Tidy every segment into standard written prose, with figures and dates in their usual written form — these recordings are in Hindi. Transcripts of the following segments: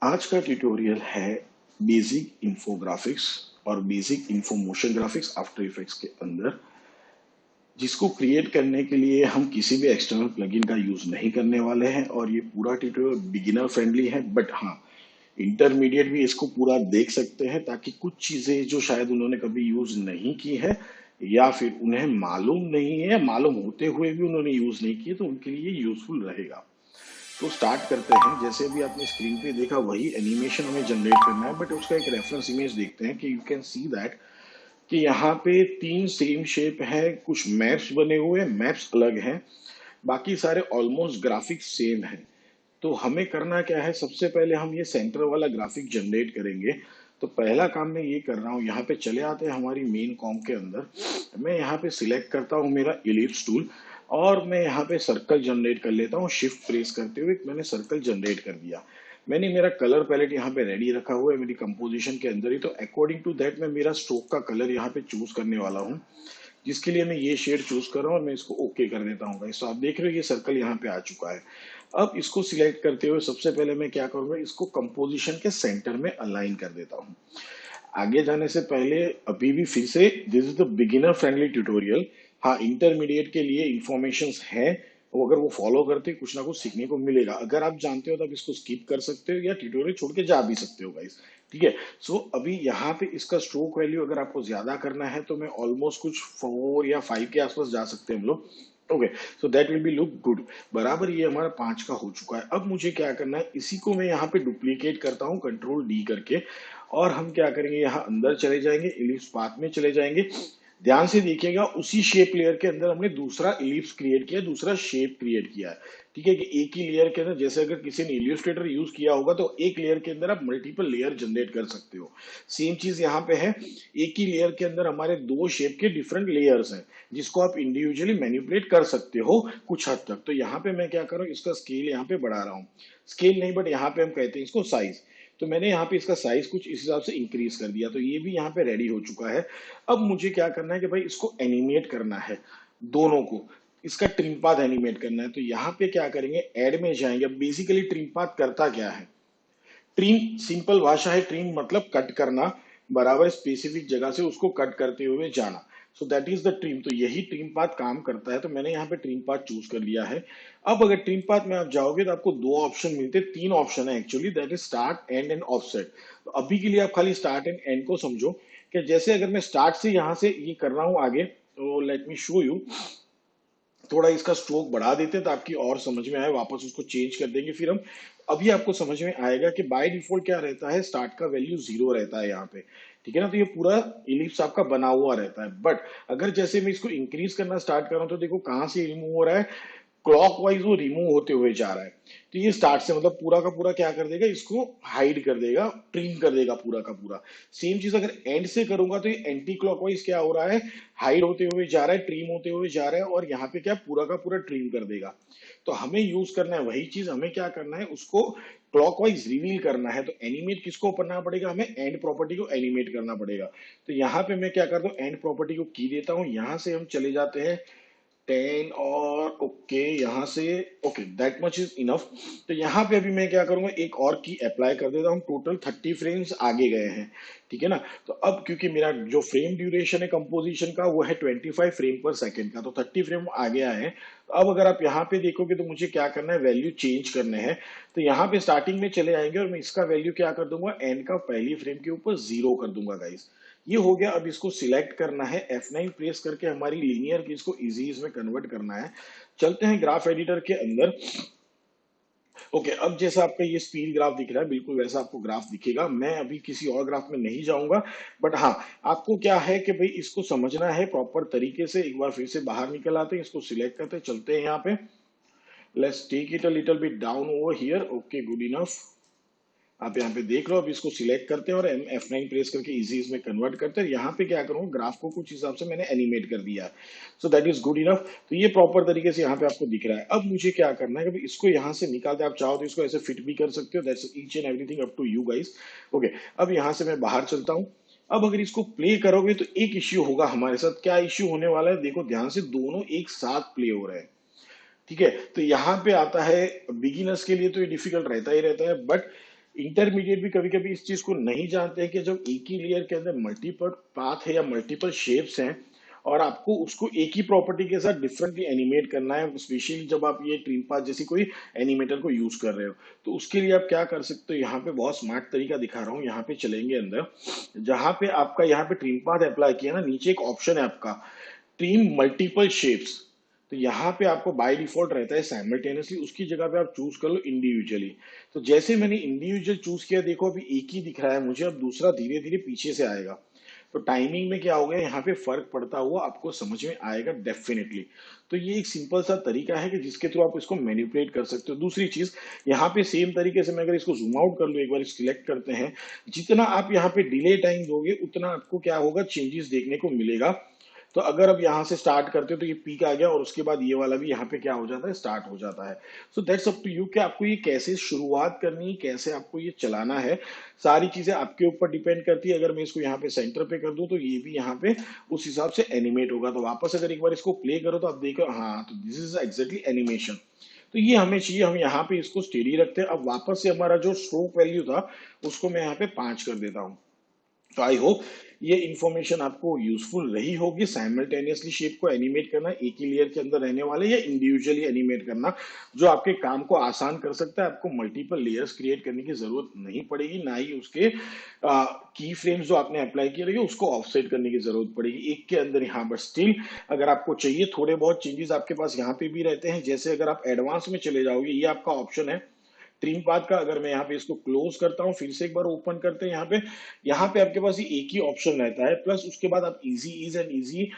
आज का ट्यूटोरियल है बेसिक इंफोग्राफिक्स और बेसिक इंफोमोशन ग्राफिक्स आफ्टर इफेक्ट्स के अंदर, जिसको क्रिएट करने के लिए हम किसी भी एक्सटर्नल प्लगइन का यूज नहीं करने वाले हैं। और ये पूरा ट्यूटोरियल बिगिनर फ्रेंडली है, बट हाँ, इंटरमीडिएट भी इसको पूरा देख सकते हैं, ताकि कुछ चीजें जो शायद उन्होंने कभी यूज नहीं की है या फिर उन्हें मालूम नहीं है या मालूम होते हुए भी उन्होंने यूज नहीं की है, तो उनके लिए यूजफुल रहेगा। तो स्टार्ट करते हैं। जैसे अभी आपने स्क्रीन पे देखा वही एनिमेशन हमें जनरेट करना है, बट उसका एक रेफरेंस इमेज देखते हैं कि यू कैन सी दैट कि यहाँ पे तीन सेम शेप है, कुछ मैप्स बने हुए हैं, मैप्स अलग हैं, बाकी सारे ऑलमोस्ट ग्राफिक्स सेम है। तो हमें करना क्या है, सबसे पहले हम ये सेंटर वाला ग्राफिक जनरेट करेंगे। तो पहला काम मैं ये कर रहा हूँ, यहाँ पे चले आते हैं हमारी मेन कॉम के अंदर। मैं यहाँ पे सिलेक्ट करता हूँ मेरा इलिप्स टूल और मैं यहाँ पे सर्कल जनरेट कर लेता हूँ। शिफ्ट प्रेस करते हुए मैंने सर्कल जनरेट कर दिया। मैंने मेरा कलर पैलेट यहाँ पे रेडी रखा हुआ है मेरी कंपोजिशन के अंदर ही। तो अकॉर्डिंग टू दैट मैं मेरा स्ट्रोक का कलर यहाँ पे चूज करने वाला हूँ, जिसके लिए मैं ये शेड चूज कर रहा हूँ और मैं इसको ओके कर देता हूँ गाइस। तो आप देख रहे हो ये सर्कल यहाँ पे आ चुका है। अब इसको सिलेक्ट करते हुए सबसे पहले मैं क्या करूंगा, इसको कंपोजिशन के सेंटर में अलाइन कर देता हूँ। आगे जाने से पहले अभी भी फिर से, this is the beginner friendly tutorial. हाँ, इंटरमीडिएट के लिए इंफॉर्मेशन है, वो अगर वो फॉलो करते कुछ ना कुछ सीखने को मिलेगा। अगर आप जानते हो तो आप इसको स्किप कर सकते हो या ट्यूटोरियल छोड़ के जा भी सकते हो गाइस। ठीक है। सो अभी यहाँ पे इसका स्ट्रोक वैल्यू अगर आपको ज्यादा करना है तो मैं ऑलमोस्ट कुछ 4 या 5 के आसपास जा सकते हैं हम लोग। Okay, so that will be look good. बराबर ये हमारा 5 का हो चुका है। अब मुझे क्या करना है, इसी को मैं यहाँ पे डुप्लीकेट करता हूँ कंट्रोल डी करके। और हम क्या करेंगे, यहाँ अंदर चले जाएंगे, इलिप्स पाथ में चले जाएंगे। ध्यान से देखिएगा, उसी शेप लेयर के अंदर हमने दूसरा इलिप्स क्रिएट किया, दूसरा शेप क्रिएट किया है। ठीक है, कि एक ही लेयर के अंदर, जैसे अगर किसी ने इलिस्ट्रेटर यूज किया होगा तो एक लेयर के अंदर आप मल्टीपल लेयर जनरेट कर सकते हो। सेम चीज यहाँ पे है, एक ही लेयर के अंदर हमारे दो शेप के डिफरेंट लेयर्स हैं, जिसको आप इंडिविजुअली मैनिपुलेट कर सकते हो कुछ हद तक। तो यहाँ पे मैं क्या कर रहा हूँ, इसका स्केल यहाँ पे बढ़ा रहा हूँ। स्केल नहीं, बट यहाँ पे हम कहते हैं इसको साइज। तो मैंने यहाँ पे इसका साइज कुछ इस हिसाब से इंक्रीज कर दिया। तो ये भी यहाँ पे रेडी हो चुका है। अब मुझे क्या करना है कि भाई इसको एनिमेट करना है, दोनों को। इसका ट्रिम पाथ एनिमेट करना है। तो यहाँ पे क्या करेंगे, ऐड में जाएंगे। अब बेसिकली ट्रिम पाथ करता क्या है, ट्रिम सिंपल भाषा है, ट्रिम मतलब कट करना, बराबर स्पेसिफिक जगह से उसको कट करते हुए जाना। So that is the trim. तो यही ट्रिम पाथ काम करता है। तो मैंने यहाँ पे ट्रिम पाथ चूज कर लिया है। अब अगर ट्रिम पाथ में आप जाओगे तो आपको दो ऑप्शन मिलते हैं, तीन ऑप्शन है actually, that is start, and and offset. तो अभी के लिए आप खाली स्टार्ट एंड एंड को समझो, कि जैसे अगर मैं स्टार्ट से यहाँ से ये कर रहा हूँ आगे, तो लेट मी शो यू। थोड़ा इसका स्ट्रोक बढ़ा देते हैं ताकि और समझ में आए, वापस उसको चेंज कर देंगे फिर हम। अभी आपको समझ में आएगा कि बाय डिफॉल्ट क्या रहता है, स्टार्ट का वैल्यू 0 रहता है यहाँ पे। ठीक है ना, तो ये पूरा इलिप्स आपका बना हुआ रहता है। बट अगर जैसे मैं इसको इंक्रीज करना स्टार्ट कर रहा हूँ, तो देखो कहाँ से रिमूव हो रहा है, क्लॉकवाइज वो रिमूव होते हुए जा रहा है। तो ये स्टार्ट से मतलब पूरा का पूरा क्या कर देगा, इसको हाइड कर देगा, ट्रिम कर देगा पूरा का पूरा। सेम चीज अगर एंड से करूंगा तो ये एंटी क्लॉकवाइज क्या हो रहा है, हाइड होते हुए जा रहा है, ट्रिम होते हुए जा रहा है, और यहाँ पे क्या पूरा का पूरा ट्रिम कर देगा। तो हमें यूज करना है वही चीज, हमें क्या करना है, उसको क्लॉकवाइज रिवील करना है। तो एनिमेट किसको करना पड़ेगा, हमें एंड प्रॉपर्टी को एनिमेट करना पड़ेगा। तो यहाँ पे मैं क्या करता हूँ, एंड प्रॉपर्टी को की देता हूँ। यहाँ से हम चले जाते हैं 10 और ओके, यहाँ से okay, that much is enough. तो यहाँ पे अभी मैं क्या करूंगा, एक और की अप्लाई कर देता हूँ। टोटल 30 फ्रेम्स आगे गए हैं। ठीक है ना। तो अब क्योंकि मेरा जो फ्रेम ड्यूरेशन है कंपोजिशन का वो है 25 फ्रेम पर सेकेंड का, तो 30 फ्रेम आगे आए हैं। तो अब अगर आप यहाँ पे देखोगे तो मुझे क्या करना है, वैल्यू चेंज करने हैं। तो यहाँ पे स्टार्टिंग में चले आएंगे और मैं इसका वैल्यू क्या कर दूंगा, एन का पहली फ्रेम के ऊपर 0 कर दूंगा गाइस। ये हो गया। अब इसको सिलेक्ट करना है, F9 प्रेस करके हमारी लीनियर की इसको इजी इसमें कन्वर्ट करना है। चलते हैं ग्राफ एडिटर के अंदर। ओके, अब जैसा आपका ये स्पीड ग्राफ दिख रहा है, बिल्कुल वैसा आपको ग्राफ दिखेगा। मैं अभी किसी और ग्राफ में नहीं जाऊंगा, बट हाँ, आपको क्या है कि भाई इसको समझना है प्रॉपर तरीके से। एक बार फिर से बाहर निकल आते हैं, इसको सिलेक्ट करते हैं, चलते हैं यहाँ पे। Let's take it a little bit down over here. Okay, good enough. आप यहाँ पे देख लो। अब इसको सिलेक्ट करते हैं और F9 प्रेस करके इजी इसमें कन्वर्ट करते हैं। यहाँ पे क्या करूँगा, ग्राफ को कुछ हिसाब से मैंने एनिमेट कर दिया है। So that is good enough. तो ये प्रॉपर तरीके से यहाँ पे आपको दिख रहा है। अब मुझे क्या करना है कि इसको यहाँ से निकालते, आप चाहो तो इसको ऐसे फिट भी कर सकते हो, that's each and everything up to you guys. Okay, अब यहाँ से मैं बाहर चलता हूँ। अब अगर इसको प्ले करोगे तो एक इश्यू होगा हमारे साथ। क्या इश्यू होने वाला है, देखो ध्यान से, दोनों एक साथ प्ले हो रहे हैं। ठीक है, तो यहाँ पे आता है बिगिनर्स के लिए तो ये डिफिकल्ट रहता ही रहता है, बट इंटरमीडिएट भी कभी कभी इस चीज को नहीं जानते हैं कि जब एक ही लेयर के अंदर मल्टीपल पाथ है या मल्टीपल शेप्स हैं और आपको उसको एक ही प्रॉपर्टी के साथ डिफरेंटली एनिमेट करना है, स्पेशली जब आप ये ट्रिम पाथ जैसी कोई एनिमेटर को यूज कर रहे हो, तो उसके लिए आप क्या कर सकते हो, यहाँ पे बहुत स्मार्ट तरीका दिखा रहा हूँ। यहाँ पे चलेंगे अंदर, जहां पे आपका यहाँ पे ट्रिम पाथ अप्लाई किया ना, नीचे एक ऑप्शन है आपका ट्रिम मल्टीपल शेप्स। तो यहाँ पे आपको बाय डिफॉल्ट रहता है साइमल्टेनियसली, उसकी जगह पे आप चूज कर लो इंडिविजुअली। तो जैसे मैंने इंडिविजुअल चूज किया, देखो अभी एक ही दिख रहा है मुझे, अब दूसरा धीरे धीरे पीछे से आएगा। तो टाइमिंग में क्या हो गया, यहाँ पे फर्क पड़ता हुआ आपको समझ में आएगा डेफिनेटली। तो ये एक सिंपल सा तरीका है कि जिसके थ्रू आप इसको मैनिपुलेट कर सकते हो। दूसरी चीज, यहाँ पे सेम तरीके से मैं अगर इसको जूम आउट कर लूँ, एक बार सिलेक्ट करते हैं, जितना आप यहाँ पे डिले टाइम दोगे उतना आपको क्या होगा, चेंजेस देखने को मिलेगा। तो अगर अब यहाँ से स्टार्ट करते हो तो ये पीक आ गया और उसके बाद ये वाला भी यहाँ पे क्या हो जाता है, स्टार्ट हो जाता है। So that's up to you कि आपको ये कैसे शुरुआत करनी है, कैसे आपको ये चलाना है। सारी चीजें आपके ऊपर डिपेंड करती है। अगर मैं इसको यहाँ पे सेंटर पे कर दूं तो ये भी यहाँ पे उस हिसाब से एनिमेट होगा। तो वापस अगर एक बार इसको प्ले करो तो आप देखो, हाँ, तो दिस इज एग्जैक्टली एनिमेशन। तो ये हमें चाहिए, हम यहाँ पे इसको स्टेडी रखते हैं। अब वापस से हमारा जो स्ट्रोक वैल्यू था उसको मैं यहाँ पे 5 कर देता हूँ। तो आई होप ये इंफॉर्मेशन आपको यूजफुल रही होगी। साइमल्टेनियसली शेप को एनिमेट करना एक ही लेयर के अंदर रहने वाले, या इंडिविजुअली एनिमेट करना, जो आपके काम को आसान कर सकता है। आपको मल्टीपल लेयर्स क्रिएट करने की जरूरत नहीं पड़ेगी, ना ही उसके की फ्रेम्स जो आपने अप्लाई किए रहेंगे उसको ऑफसेट करने की जरूरत पड़ेगी एक के अंदर। यहाँ पर स्टिल अगर आपको चाहिए थोड़े बहुत चेंजेस आपके पास यहाँ पे भी रहते हैं। जैसे अगर आप एडवांस में चले जाओगे, ये आपका ऑप्शन है ट्रिम पाथ का। अगर मैं यहाँ पे इसको क्लोज करता हूँ, फिर से एक बार ओपन करते हैं, यहाँ पे आपके पास ये एक ही ऑप्शन रहता है, प्लस उसके बाद आप इजी इज एंड इजी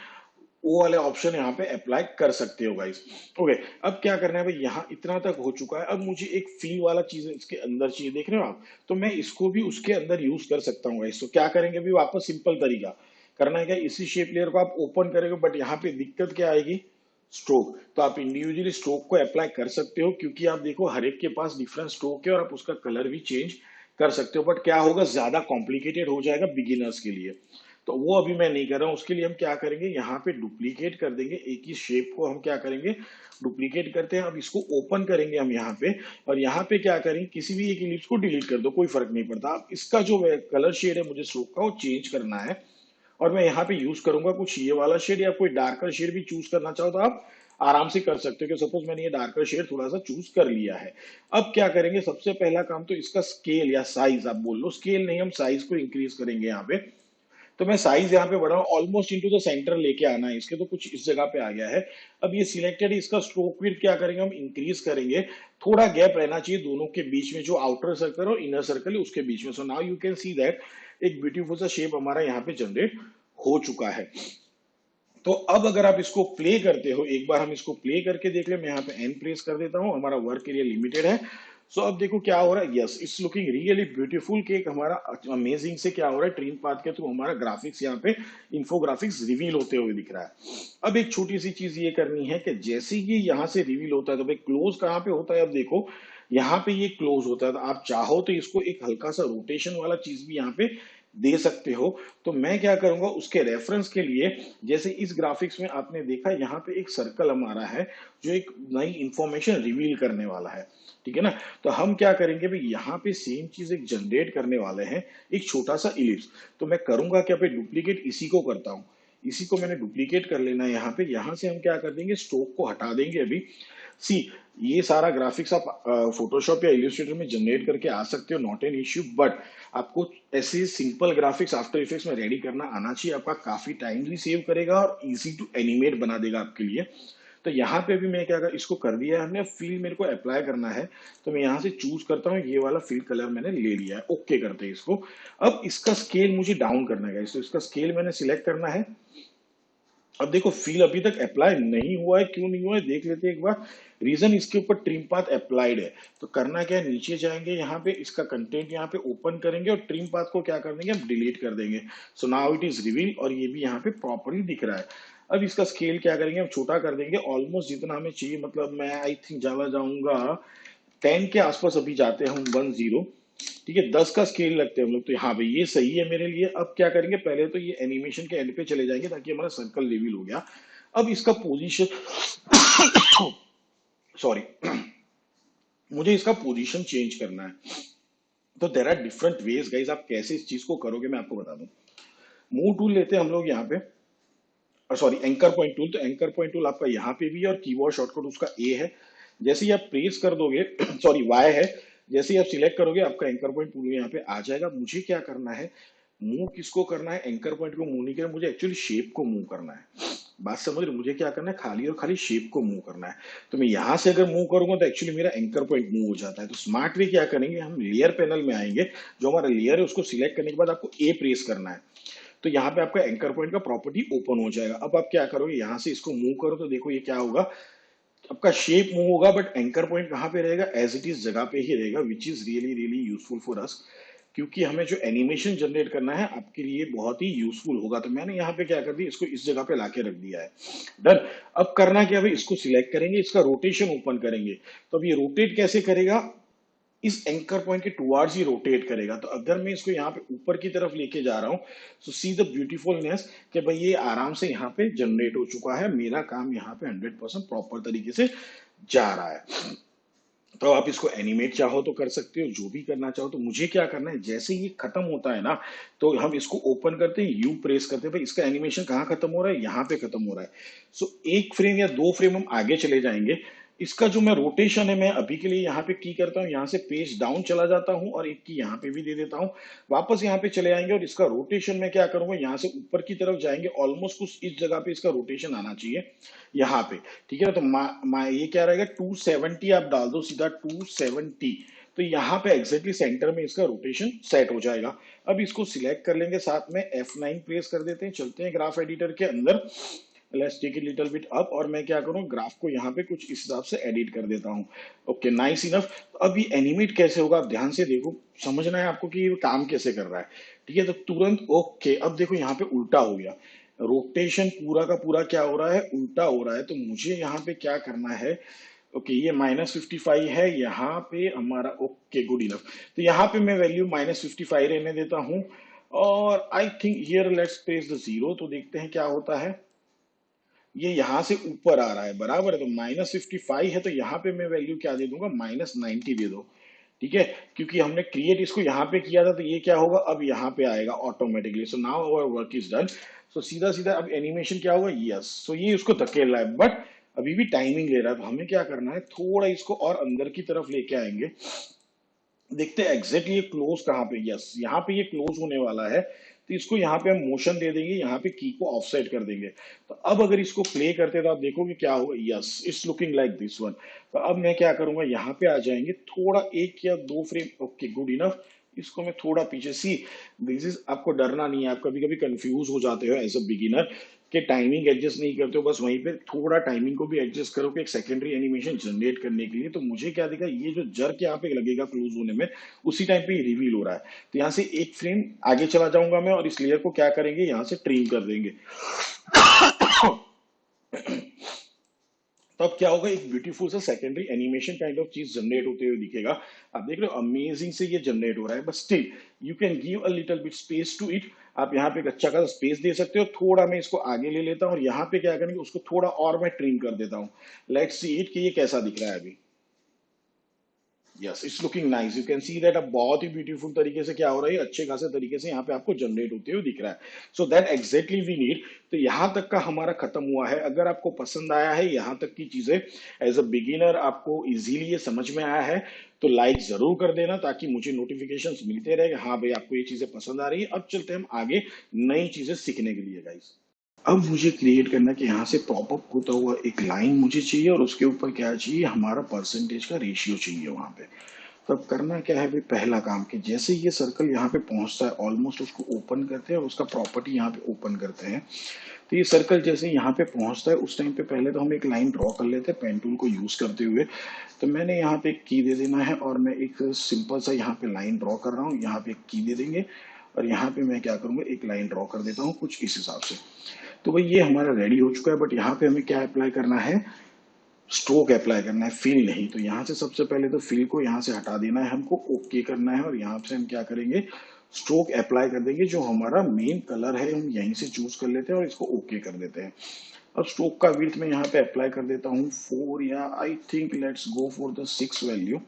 वो वाले ऑप्शन यहाँ पे अप्लाई कर सकते हो गाइस। ओके, अब क्या करना है भाई, यहाँ इतना तक हो चुका है। अब मुझे एक फील वाला चीज इसके अंदर चाहिए, देख रहे हो आप, तो मैं इसको भी उसके अंदर यूज कर सकता हूँ गाइस। तो क्या करेंगे अभी, वापस सिंपल तरीका करना है क्या, इसी शेप लेयर को आप ओपन करेंगे, बट यहाँ पे दिक्कत क्या आएगी, स्ट्रोक। तो आप इंडिविजुअली स्ट्रोक को अप्लाई कर सकते हो, क्योंकि आप देखो हर एक के पास डिफरेंट स्ट्रोक है और आप उसका कलर भी चेंज कर सकते हो। बट क्या होगा, ज्यादा कॉम्प्लिकेटेड हो जाएगा बिगिनर्स के लिए। तो वो अभी मैं नहीं कर रहा हूँ। उसके लिए हम क्या करेंगे, यहाँ पे डुप्लीकेट कर देंगे, एक ही शेप को हम क्या करेंगे, डुप्लीकेट करते हैं। अब इसको ओपन करेंगे हम यहाँ पे, और यहाँ पे क्या करेंगे, किसी भी एक इलिप्स को डिलीट कर दो, कोई फर्क नहीं पड़ता। अब इसका जो कलर शेड है मुझे स्ट्रोक का, वो चेंज करना है। और मैं यहाँ पे यूज करूंगा कुछ ये वाला शेड, या कोई डार्कर शेड भी चूज करना चाहो तो आप आराम से कर सकते हो। कि सपोज मैंने ये डार्कर शेड थोड़ा सा चूज कर लिया है। अब क्या करेंगे, सबसे पहला काम तो इसका स्केल या साइज, आप बोल लो स्केल नहीं, हम साइज को इंक्रीज करेंगे यहाँ पे। तो मैं साइज यहाँ पे बढ़ा हूँ, ऑलमोस्ट इनटू द सेंटर लेके आना है इसके, तो कुछ इस जगह पे आ गया है। अब ये सिलेक्टेड, इसका स्ट्रोक विड्थ क्या करेंगे, हम इंक्रीज करेंगे। थोड़ा गैप रहना चाहिए दोनों के बीच में, जो आउटर सर्कल और इनर सर्कल है उसके बीच में। सो now you can see that एक ब्यूटीफुल सा शेप हमारा यहाँ पे जनरेट हो चुका है। तो अब अगर आप इसको प्ले करते हो, एक बार हम इसको प्ले करके देख ले, मैं यहाँ पे एन प्रेस कर देता हूँ, हमारा वर्क एरिया लिमिटेड है। सो अब देखो क्या हो रहा है, yes it's looking really beautiful. Cake हमारा अमेजिंग से क्या हो रहा है, ट्रीन पाथ के थ्रू हमारा ग्राफिक्स यहाँ पे इन्फोग्राफिक्स रिवील होते हुए दिख रहा है। अब एक छोटी सी चीज ये करनी है कि जैसे ही यहाँ से रिवील होता है, तो भाई क्लोज कहाँ पे होता है, अब देखो यहाँ पे ये क्लोज होता है। तो आप चाहो तो इसको एक हल्का सा रोटेशन वाला चीज भी यहाँ पे दे सकते हो। तो मैं क्या करूंगा, उसके रेफरेंस के लिए, जैसे इस ग्राफिक्स में आपने देखा यहाँ पे एक सर्कल हमारा है जो एक नई इंफॉर्मेशन रिवील करने वाला है, ठीक है ना। तो हम क्या करेंगे भाई, यहाँ पे सेम चीज एक जनरेट करने वाले हैं, एक छोटा सा इलिप्स। तो मैं करूंगा क्या पे, डुप्लीकेट इसी को करता हूँ, इसी को मैंने डुप्लीकेट कर लेना है यहाँ पे। यहाँ से हम क्या कर देंगे, स्ट्रोक को हटा देंगे अभी। सी, ये सारा ग्राफिक्स आप फोटोशॉप या इलस्ट्रेटर में जनरेट करके आ सकते हो, नॉट एन इश्यू। बट आपको ऐसे सिंपल ग्राफिक्स आफ्टर इफेक्ट्स में रेडी करना आना चाहिए। आपका काफी टाइम भी सेव करेगा और इजी टू एनिमेट बना देगा आपके लिए। तो यहाँ पे भी मैं क्या कर, इसको कर दिया है हमने, फील मेरे को अप्लाई करना है। तो मैं यहाँ से चूज करता हूँ, ये वाला फील कलर मैंने ले लिया है, ओके करते हैं इसको। अब इसका स्केल मुझे डाउन करना है, तो इसका स्केल मैंने सिलेक्ट करना है। अब देखो फील अभी तक अप्लाई नहीं हुआ है, क्यों नहीं हुआ है देख लेते हैं एक बार। रीजन, इसके ऊपर ट्रिम पाथ अप्लाइड है। तो करना क्या है, नीचे जाएंगे, यहाँ पे इसका कंटेंट यहाँ पे ओपन करेंगे और ट्रिम पाथ को क्या कर देंगे, हम डिलीट कर देंगे। So now it is reveal, और ये भी यहाँ पे प्रॉपरली दिख रहा है। अब इसका स्केल क्या करेंगे, हम छोटा कर देंगे ऑलमोस्ट जितना हमें चाहिए। मतलब मैं आई थिंक ज्यादा जाऊंगा 10 के आसपास अभी जाते हैं हम, 10, ठीक है, 10 का स्केल लगते हैं हम लोग। तो हाँ भाई ये सही है मेरे लिए। अब क्या करेंगे, पहले तो ये एनिमेशन के एंड पे चले जाएंगे ताकि हमारा सर्कल रिवील हो गया। अब इसका पोजीशन सॉरी मुझे इसका पोजीशन चेंज करना है। तो there are different ways guys, आप कैसे इस चीज को करोगे मैं आपको बता दूं। मूव टूल लेते हैं हम लोग यहाँ पे, सॉरी एंकर पॉइंट टूल। तो एंकर पॉइंट टूल आपका यहाँ पे भी है और कीबोर्ड शॉर्टकट उसका ए है। जैसे ही आप प्रेस कर दोगे सॉरी वाई है, जैसे ही आप सिलेक्ट करोगे आपका एंकर पॉइंट टूल यहाँ पे आ जाएगा। मुझे क्या करना है, मूव किसको करना है, एंकर पॉइंट को मूव नहीं करना, मुझे एक्चुअली शेप को मूव करना है। बात समझ रहे, मुझे क्या करना है, खाली और खाली शेप को मूव करना है। तो मैं यहां से अगर मूव करूंगा तो एक्चुअली मेरा एंकर पॉइंट मूव हो जाता है। तो स्मार्ट वे क्या करेंगे, हम लेयर पैनल में आएंगे, जो हमारा लेयर है उसको सिलेक्ट करने के बाद आपको ए प्रेस करना है। तो यहाँ पे आपका एंकर पॉइंट का प्रॉपर्टी ओपन हो जाएगा। अब आप क्या करोगे, यहाँ से इसको मूव करो तो देखो ये क्या होगा, आपका शेप मूव होगा बट एंकर पॉइंट कहाँ पे रहेगा, एज इट इज जगह पे ही रहेगा, which is really really useful for us, क्योंकि हमें जो एनिमेशन जनरेट करना है आपके लिए बहुत ही यूजफुल होगा। तो मैंने यहाँ पे क्या कर दिया, इसको इस जगह पे लाके रख दिया है। डन। अब करना क्या भाई, इसको सिलेक्ट करेंगे, इसका रोटेशन ओपन करेंगे। तो अब ये रोटेट कैसे करेगा, इस एंकर पॉइंट के टुवार्ड्स ही रोटेट करेगा। तो अगर मैं इसको यहाँ पे ऊपर की तरफ लेके जा रहा हूँ, सो सी द ब्यूटीफुलनेस कि भाई ये आराम से यहाँ पे जनरेट हो चुका है, मेरा काम यहाँ पे 100% प्रॉपर तरीके से जा रहा है। तो आप इसको एनिमेट चाहो तो कर सकते हो, जो भी करना चाहो। तो मुझे क्या करना है, जैसे ये खत्म होता है ना, तो हम इसको ओपन करते हैं, यू प्रेस करते हैं, भाई इसका एनिमेशन कहाँ खत्म हो रहा है, यहाँ पे खत्म हो रहा है। सो एक फ्रेम या दो फ्रेम हम आगे चले जाएंगे। इसका जो मैं रोटेशन है, मैं अभी के लिए यहाँ पे की करता हूँ, यहाँ से पेज डाउन चला जाता हूँ और एक की यहाँ पे भी दे देता हूँ। वापस यहाँ पे चले आएंगे और इसका रोटेशन मैं क्या करूंगा, यहाँ से ऊपर की तरफ जाएंगे, ऑलमोस्ट कुछ इस जगह पे इसका रोटेशन आना चाहिए यहाँ पे। ठीक है ना, तो ये क्या रहेगा, 270 आप डाल दो सीधा 270। तो यहाँ पे एग्जैक्टली सेंटर में इसका रोटेशन सेट हो जाएगा। अब इसको सिलेक्ट कर लेंगे, साथ में F9 प्रेस कर देते हैं, चलते हैं ग्राफ एडिटर के अंदर। Let's take it little bit up, और मैं क्या करूँ, ग्राफ को यहाँ पे कुछ इस हिसाब से एडिट कर देता हूँ। Okay nice enough. अब ये एनिमेट कैसे होगा, आप ध्यान से देखो, समझना है आपको कि ये काम कैसे कर रहा है। ठीक है, तो तुरंत ओके, अब देखो यहाँ पे उल्टा हो गया, रोटेशन पूरा का पूरा क्या हो रहा है, उल्टा हो रहा है। तो मुझे यहाँ पे क्या करना है, ओके ये -55 है यहाँ पे हमारा, ओके गुड इनफ। तो यहाँ पे मैं वैल्यू -55 रहने देता हूँ, और I think here let's place the zero. तो देखते हैं क्या होता है, ये यहां से ऊपर आ रहा है, बराबर है। तो -55 है, तो यहाँ पे मैं वैल्यू क्या दे दूंगा, -90 दे दो। ठीक है, क्योंकि हमने क्रिएट इसको यहाँ पे किया था, तो ये क्या होगा, अब यहाँ पे आएगा automatically. So now our work is done. So सीधा सीधा अब एनिमेशन क्या होगा, यस। सो ये उसको धकेल रहा है बट अभी भी टाइमिंग ले रहा है। तो हमें क्या करना है, थोड़ा इसको और अंदर की तरफ लेके आएंगे, देखते हैं एग्जैक्टली ये क्लोज कहाँ पे, यस यहाँ पे ये क्लोज होने वाला है। तो इसको यहाँ पे हम मोशन दे देंगे, यहाँ पे की को ऑफसेट कर देंगे। तो अब अगर इसको प्ले करते हैं तो आप देखोगे क्या होगा, yes it's looking like this one. तो अब मैं क्या करूंगा, यहाँ पे आ जाएंगे, थोड़ा एक या दो फ्रेम, ओके गुड इनफ। इसको मैं थोड़ा पीछे, सी दिस इज, आपको डरना नहीं है, आप कभी कभी कंफ्यूज हो जाते हो एज अ बिगिनर कि टाइमिंग एडजस्ट नहीं करते हो, बस वहीं पे थोड़ा टाइमिंग को भी एडजस्ट करो कि एक सेकेंडरी एनिमेशन जनरेट करने के लिए। तो मुझे क्या दिखा, ये जो जर्क यहाँ पे लगेगा क्लोज होने में, उसी टाइम पे रिवील हो रहा है। तो यहाँ से एक फ्रेम आगे चला जाऊंगा मैं, और इस लेयर को क्या करेंगे, यहाँ से ट्रिम कर देंगे। तब क्या होगा, एक ब्यूटीफुल सा सेकेंडरी एनिमेशन काइंड ऑफ चीज जनरेट होते हुए दिखेगा। आप देख रहे हो अमेजिंग से ये जनरेट हो रहा है, but still you can give a little bit space to it. आप यहाँ पे एक अच्छा खासा स्पेस दे सकते हो। थोड़ा मैं इसको आगे ले लेता हूँ और यहाँ पे क्या करेंगे, उसको थोड़ा और मैं ट्रिम कर देता हूँ। लेट्स सी इट कि ये कैसा दिख रहा है अभी। Yes it's looking nice, you can see that. अब बहुत ही ब्यूटीफुल तरीके से क्या हो रहा है, अच्छे खासे तरीके से यहाँ पे आपको जनरेट होते हुए दिख रहा है। So that exactly we need. तो यहाँ तक का हमारा खत्म हुआ है। अगर आपको पसंद आया है यहाँ तक की चीजें, एज अ बिगिनर आपको इजीली ये समझ में आया है, तो लाइक जरूर कर देना, ताकि मुझे नोटिफिकेशंस मिलते रहे हाँ भाई आपको ये चीजें पसंद आ रही है। अब चलते हैं हम आगे नई चीजें सीखने के लिए गाइस। अब मुझे क्रिएट करना कि यहाँ से पॉपअप होता हुआ एक लाइन मुझे चाहिए, और उसके ऊपर क्या चाहिए, हमारा परसेंटेज का रेशियो चाहिए वहां पे। तो अब करना क्या है भाई, पहला काम कि जैसे ये सर्कल यहाँ पे पहुंचता है, ऑलमोस्ट उसको ओपन करते हैं और उसका प्रॉपर्टी यहाँ पे ओपन करते हैं। तो ये सर्कल जैसे यहाँ पे पहुंचता है, उस टाइम पे पहले तो हम एक लाइन ड्रॉ कर लेते हैं पेन टूल को यूज करते हुए। तो मैंने यहाँ पे एक की दे देना है, और मैं एक सिंपल सा यहाँ पे लाइन ड्रॉ कर रहा हूँ, यहाँ पे एक की दे देंगे, और यहाँ पे मैं क्या करूंगा, एक लाइन ड्रॉ कर देता हूँ कुछ इस हिसाब से। तो भाई ये हमारा रेडी हो चुका है, बट यहाँ पे हमें क्या अप्लाई करना है, स्ट्रोक अप्लाई करना है, फिल नहीं। तो यहाँ से सबसे पहले तो फिल को यहाँ से हटा देना है हमको, ओके करना है, और यहाँ से हम क्या करेंगे, स्ट्रोक अप्लाई कर देंगे। जो हमारा मेन कलर है हम यहीं से चूज कर लेते हैं और इसको ओके कर देते हैं। अब स्ट्रोक का विड्थ में यहाँ पे अप्लाई कर देता हूँ 4, या I think let's go for the 6 value.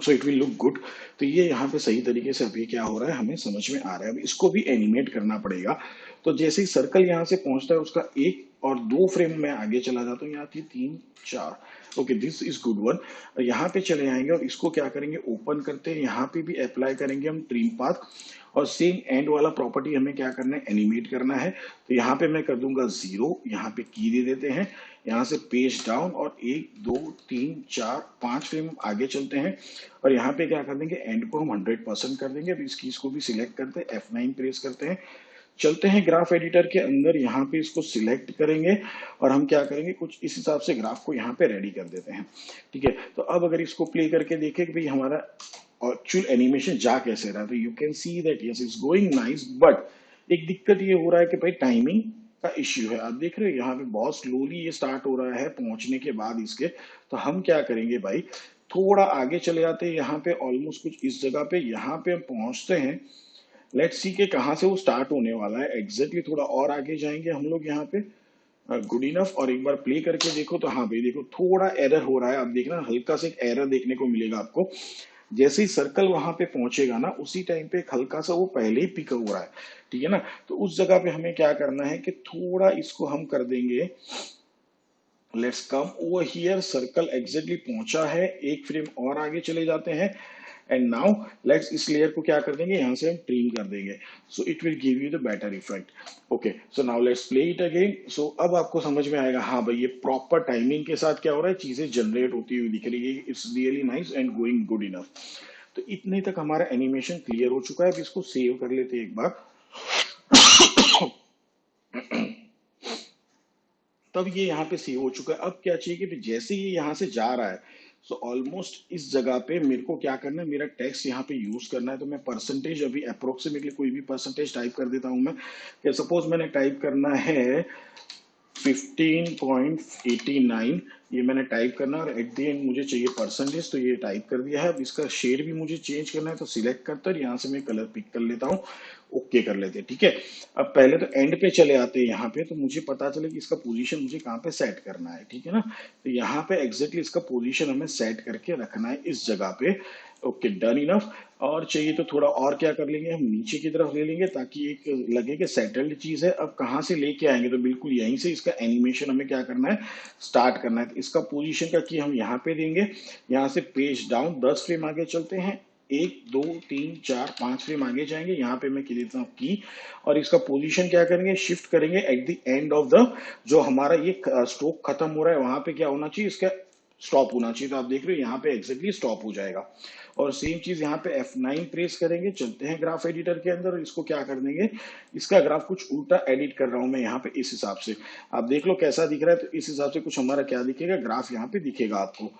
So it will look good. तो ये यहाँ पे सही तरीके से अभी क्या हो रहा है हमें समझ में आ रहा है। अब इसको भी एनिमेट करना पड़ेगा। तो जैसे ही सर्कल यहाँ से पहुंचता है उसका एक और दो फ्रेम में आगे चला जाता हूँ, यहाँ थी 3 4। Okay, this is good one. और यहाँ पे चले आएंगे और इसको क्या करेंगे, ओपन करते हैं, यहाँ पे भी अप्लाई करेंगे हम ट्रिम पाथ। और सेम एंड वाला प्रॉपर्टी हमें क्या करना है, एनिमेट करना है। तो यहाँ पे मैं कर दूंगा 0, यहाँ पे की दे देते हैं, यहाँ से पेज डाउन और 1 2 3 4 5 फ्रेम आगे चलते हैं। और यहाँ पे क्या कर देंगे, एंड को हम 100% कर देंगे। अब इसकी इसको भी सिलेक्ट करते हैं, F9 प्रेस करते हैं, चलते हैं ग्राफ एडिटर के अंदर, यहाँ पे इसको सिलेक्ट करेंगे और हम क्या करेंगे, कुछ इस हिसाब से ग्राफ को यहाँ पे रेडी कर देते हैं। ठीक है, तो अब अगर इसको प्ले करके देखें कि भाई हमारा एक्चुअल एनिमेशन जा कैसे रहा है, तो you can see that yes it's going nice, but एक दिक्कत ये हो रहा है कि भाई टाइमिंग का इश्यू है। आप देख रहे हो यहाँ पे बहुत स्लोली ये स्टार्ट हो रहा है पहुंचने के बाद इसके। तो हम क्या करेंगे भाई, थोड़ा आगे चले जाते हैं, यहाँ पे ऑलमोस्ट कुछ इस जगह पे यहाँ पे हम पहुंचते हैं। लेट्स सी के कहाँ से वो स्टार्ट होने वाला है एग्जैक्टली। थोड़ा और आगे जाएंगे हम लोग यहाँ पे, गुड इनफ। और एक बार प्ले करके देखो तो हाँ भाई देखो थोड़ा एरर हो रहा है। आप देखना हल्का से एक एरर देखने को मिलेगा आपको। जैसे ही सर्कल वहां पे पहुंचेगा ना, उसी टाइम पे एक हल्का सा वो पहले ही पिक हो रहा है। ठीक है ना, तो उस जगह पे हमें क्या करना है कि थोड़ा इसको हम कर देंगे, let's come over here. Circle exactly पहुंचा है, एक फ्रेम और आगे चले जाते हैं। एंड नाउ लेट्स इस लेयर को क्या कर देंगे, यहां से हम ट्रिम कर देंगे, so it will give you the better effect. Okay, so now let's play it again. So अब आपको समझ में आएगा, हाँ भाई ये प्रॉपर टाइमिंग के साथ क्या हो रहा है, चीजें जनरेट होती हुई दिख रही है। It's really nice and going good enough. तो इतने तक हमारा एनिमेशन क्लियर हो चुका है। अब इसको सेव कर लेते हैं एक बार। तब ये यहाँ पे सेव हो चुका है। अब क्या चाहिए कि जैसे ये यहाँ से जा रहा है, सो ऑलमोस्ट इस जगह पे मेरे को क्या करना है, मेरा टेक्स्ट यहाँ पे यूज करना है। तो मैं परसेंटेज अभी अप्रोक्सीमेटली कोई भी परसेंटेज टाइप कर देता हूँ मैं। सपोज मैंने टाइप करना है 15.89, ये मैंने टाइप करना है और एट द एंड मुझे चाहिए परसेंटेज, तो ये टाइप कर दिया है। अब इसका शेड भी मुझे चेंज करना है, तो सिलेक्ट करता और यहाँ से मैं कलर पिक कर लेता हूँ, ओके कर लेते हैं। ठीक है, अब पहले तो एंड पे चले आते हैं यहाँ पे, तो मुझे पता चले कि इसका पोजीशन मुझे कहाँ पे सेट करना है। ठीक है ना, तो यहाँ पे एग्जैक्टली इसका पोजीशन हमें सेट करके रखना है इस जगह पे। Okay, done enough. और चाहिए तो थोड़ा और क्या कर लेंगे, हम नीचे की तरफ ले लेंगे ताकि एक लगे कि सेटल्ड चीज है। अब कहाँ से लेके आएंगे, तो बिल्कुल यहीं से इसका एनिमेशन हमें क्या करना है, स्टार्ट करना है। तो इसका पोजीशन का की हम यहाँ पे देंगे, यहाँ से पेज डाउन 10 फ्रेम आगे चलते हैं, 1 2 3 4 5 फ्रेम आगे जाएंगे, यहाँ पे मैं की देता हूँ की। और इसका पोजीशन क्या करेंगे, शिफ्ट करेंगे at the end of the, जो हमारा ये स्ट्रोक खत्म हो रहा है वहां पे क्या होना चाहिए, इसका स्टॉप होना चाहिए। तो आप देख रहे हो यहाँ पे एग्जैक्टली स्टॉप हो जाएगा। और सेम चीज यहाँ पे F9 प्रेस करेंगे, चलते हैं ग्राफ एडिटर के अंदर और इसको क्या कर देंगे, इसका ग्राफ कुछ उल्टा एडिट कर रहा हूं मैं यहाँ पे इस हिसाब से। आप देख लो कैसा दिख रहा है, तो इस हिसाब से कुछ हमारा क्या दिखेगा, ग्राफ यहाँ पे दिखेगा आपको।